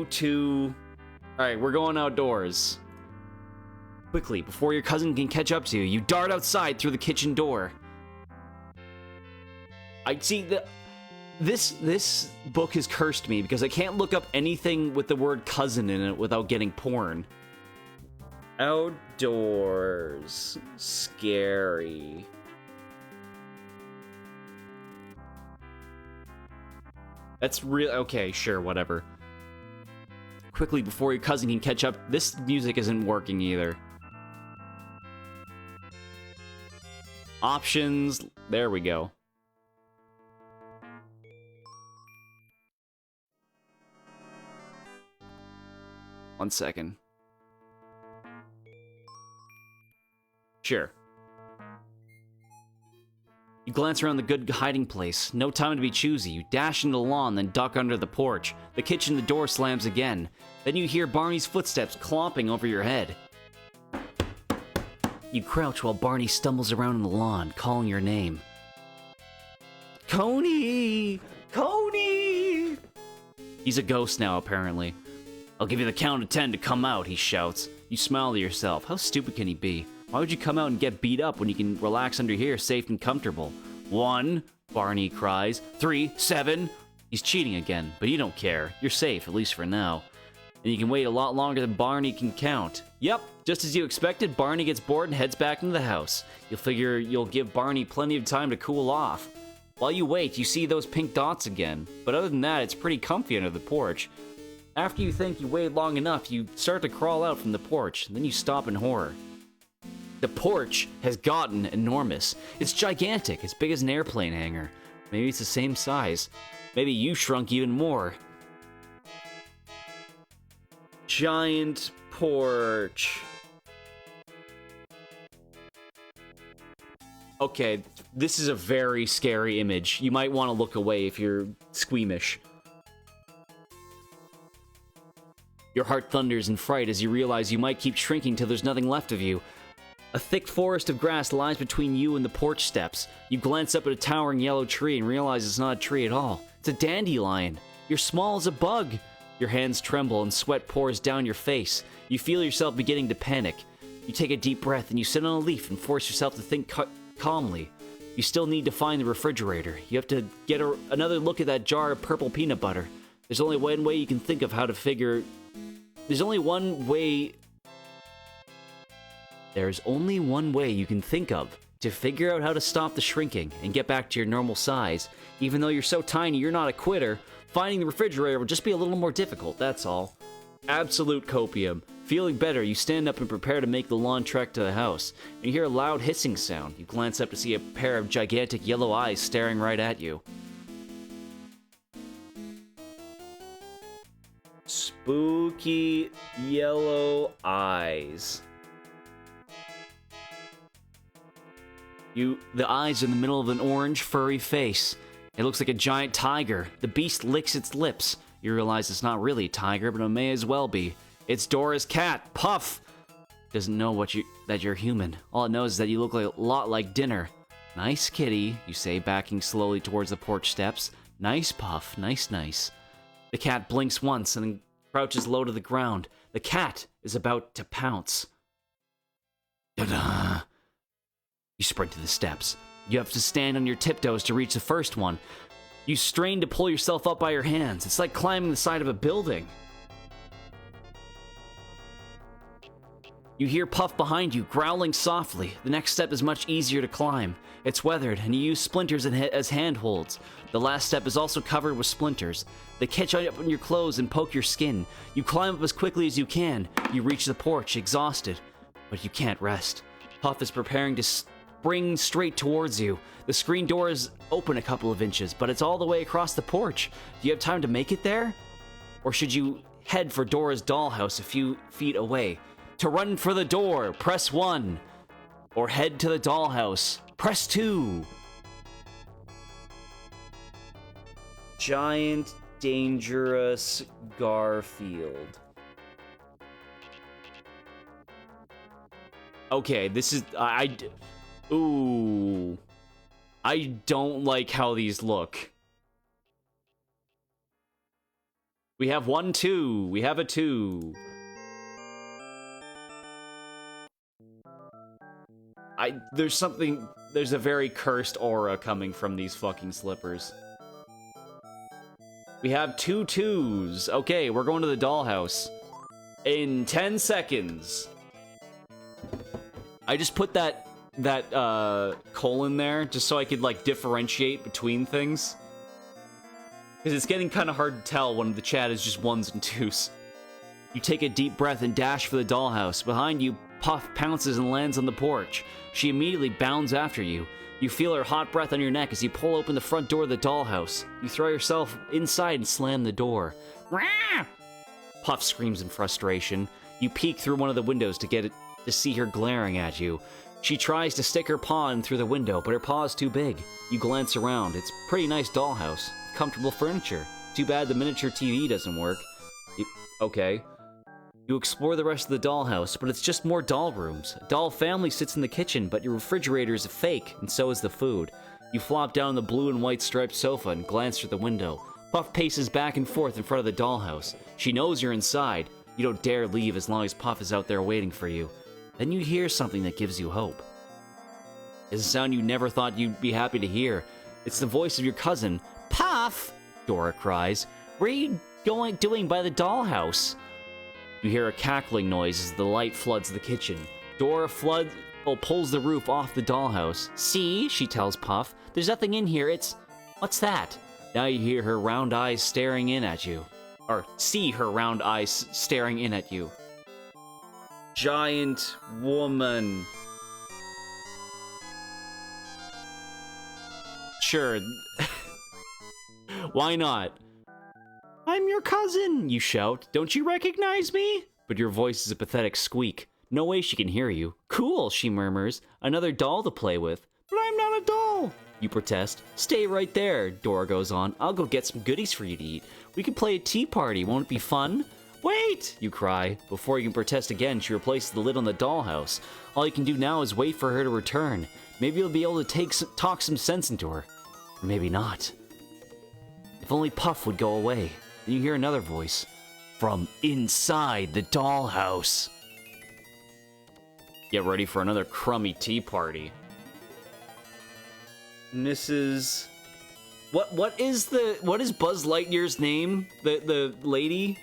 Two. Alright, we're going outdoors. Quickly, before your cousin can catch up to you, you dart outside through the kitchen door. I see that this book has cursed me because I can't look up anything with the word cousin in it without getting porn. Outdoors. Scary. That's real. Okay, sure, whatever. Quickly, before your cousin can catch up, this music isn't working either. Options. There we go. One second. Sure. You glance around the good hiding place. No time to be choosy. You dash into the lawn, then duck under the porch. The kitchen door slams again. Then you hear Barney's footsteps clomping over your head. You crouch while Barney stumbles around in the lawn, calling your name. Coney! Coney! He's a ghost now, apparently. I'll give you the count of 10 to come out, he shouts. You smile to yourself. How stupid can he be? Why would you come out and get beat up when you can relax under here, safe and comfortable? 1, Barney cries. 3, 7. He's cheating again, but you don't care. You're safe, at least for now. And you can wait a lot longer than Barney can count. Yep, just as you expected, Barney gets bored and heads back into the house. You'll figure you'll give Barney plenty of time to cool off. While you wait, you see those pink dots again. But other than that, it's pretty comfy under the porch. After you think you waited long enough, you start to crawl out from the porch, and then you stop in horror. The porch has gotten enormous. It's gigantic, as big as an airplane hangar. Maybe it's the same size. Maybe you shrunk even more. Giant porch. Okay, this is a very scary image. You might want to look away if you're squeamish. Your heart thunders in fright as you realize you might keep shrinking till there's nothing left of you. A thick forest of grass lies between you and the porch steps. You glance up at a towering yellow tree and realize it's not a tree at all. It's a dandelion. You're small as a bug. Your hands tremble and sweat pours down your face. You feel yourself beginning to panic. You take a deep breath and you sit on a leaf and force yourself to think calmly. You still need to find the refrigerator. You have to get another look at that jar of purple peanut butter. There's only one way you can think of how to figure... There's only one way you can think of to figure out how to stop the shrinking and get back to your normal size. Even though you're so tiny, you're not a quitter. Finding the refrigerator will just be a little more difficult, that's all. Absolute copium. Feeling better, you stand up and prepare to make the long trek to the house. And you hear a loud hissing sound. You glance up to see a pair of gigantic yellow eyes staring right at you. Spooky yellow eyes. The eyes are in the middle of an orange, furry face. It looks like a giant tiger. The beast licks its lips. You realize it's not really a tiger, but it may as well be. It's Dora's cat, Puff. Doesn't know that you're human. All it knows is that you look a lot like Dinner. Nice kitty, you say, backing slowly towards the porch steps. Nice, Puff. Nice. The cat blinks once and then crouches low to the ground. The cat is about to pounce. Ta-da! You sprint to the steps. You have to stand on your tiptoes to reach the first one. You strain to pull yourself up by your hands. It's like climbing the side of a building. You hear Puff behind you, growling softly. The next step is much easier to climb. It's weathered, and you use splinters as handholds. The last step is also covered with splinters. They catch up in your clothes and poke your skin. You climb up as quickly as you can. You reach the porch, exhausted. But you can't rest. Puff is preparing to spring straight towards you. The screen door is open a couple of inches, but it's all the way across the porch. Do you have time to make it there? Or should you head for Dora's dollhouse a few feet away? To run for the door, press 1. Or head to the dollhouse, press 2. Giant, dangerous Garfield. Okay, this is... Ooh. I don't like how these look. We have 1, 2. We have a 2. There's a very cursed aura coming from these fucking slippers. We have 2 2s. Okay, we're going to the dollhouse. In 10 seconds. I just put that colon there just so I could, like, differentiate between things. Because it's getting kind of hard to tell when the chat is just 1s and 2s. You take a deep breath and dash for the dollhouse. Behind you, Puff pounces and lands on the porch. She immediately bounds after you. You feel her hot breath on your neck as you pull open the front door of the dollhouse. You throw yourself inside and slam the door. Rah! Puff screams in frustration. You peek through one of the windows to see her glaring at you. She tries to stick her paw in through the window, but her paw is too big. You glance around. It's a pretty nice dollhouse. Comfortable furniture. Too bad the miniature TV doesn't work. Okay. You explore the rest of the dollhouse, but it's just more doll rooms. A doll family sits in the kitchen, but your refrigerator is a fake, and so is the food. You flop down on the blue and white striped sofa and glance through the window. Puff paces back and forth in front of the dollhouse. She knows you're inside. You don't dare leave as long as Puff is out there waiting for you. Then you hear something that gives you hope. It's a sound you never thought you'd be happy to hear. It's the voice of your cousin. Puff! Dora cries. What are you doing by the dollhouse? You hear a cackling noise as the light floods the kitchen. Dora pulls the roof off the dollhouse. See, she tells Puff. There's nothing in here. What's that? Now you hear her round eyes staring in at you. Or see her round eyes staring in at you. Giant woman. Sure. Why not? I'm your cousin, you shout. Don't you recognize me? But your voice is a pathetic squeak. No way she can hear you. Cool, she murmurs. Another doll to play with. But I'm not a doll, you protest. Stay right there, Dora goes on. I'll go get some goodies for you to eat. We can play a tea party, won't it be fun? Wait, you cry. Before you can protest again, she replaces the lid on the dollhouse. All you can do now is wait for her to return. Maybe you'll be able to talk some sense into her. Or maybe not. If only Puff would go away. Then you hear another voice. From inside the dollhouse. Get ready for another crummy tea party. Mrs. What is Buzz Lightyear's name? The lady?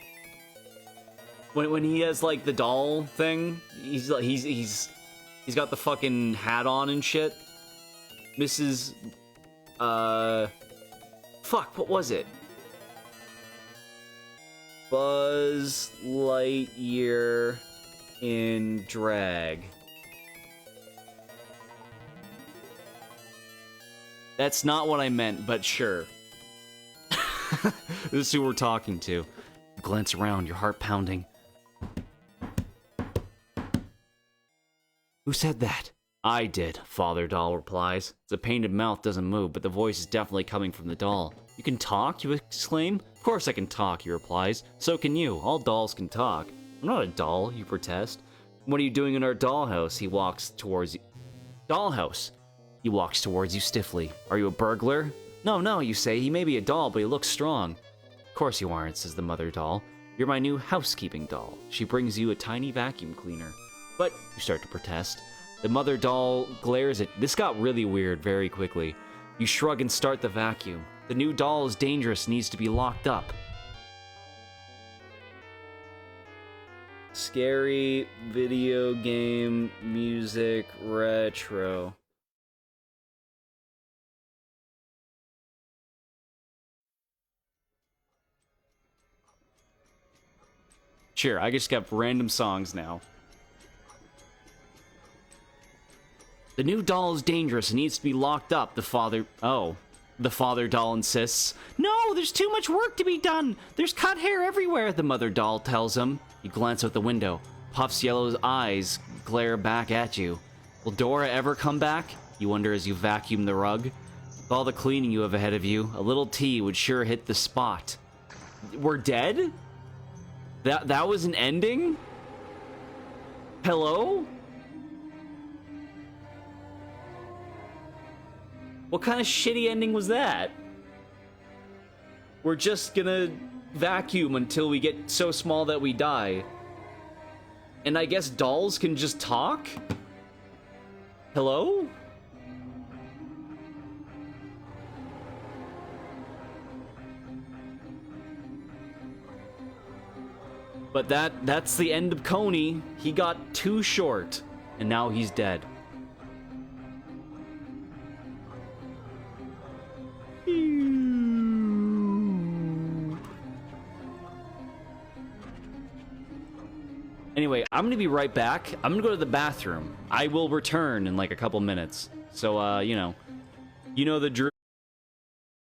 When he has like the doll thing, he's got the fucking hat on and shit. Mrs. Fuck, what was it? Buzz Lightyear in drag. That's not what I meant, but sure. This is who we're talking to. You glance around, your heart pounding. Who said that? I did, Father Doll replies. The painted mouth doesn't move, but the voice is definitely coming from the doll. You can talk, you exclaim. Of course I can talk, he replies. So can you. All dolls can talk. I'm not a doll, you protest. What are you doing in our dollhouse? He walks towards you. Dollhouse! He walks towards you stiffly. Are you a burglar? No, you say. He may be a doll, but he looks strong. Of course you aren't, says the mother doll. You're my new housekeeping doll. She brings you a tiny vacuum cleaner. But you start to protest. The mother doll glares at... This got really weird very quickly. You shrug and start the vacuum. The new doll is dangerous and needs to be locked up. Scary video game music retro. Sure, I just got random songs now. The new doll is dangerous and needs to be locked up, the father... Oh. The father doll insists. No, there's too much work to be done. There's cut hair everywhere, the mother doll tells him. You glance out the window. Puff's yellow eyes glare back at you. Will Dora ever come back? You wonder as you vacuum the rug. With all the cleaning you have ahead of you, a little tea would sure hit the spot. We're dead? That was an ending? Hello? What kind of shitty ending was that? We're just gonna vacuum until we get so small that we die. And I guess dolls can just talk? Hello? But that's the end of Coney. He got too short, and now he's dead. Anyway, I'm gonna be right back. I'm gonna go to the bathroom. I will return in like a couple minutes. So, you know the drill.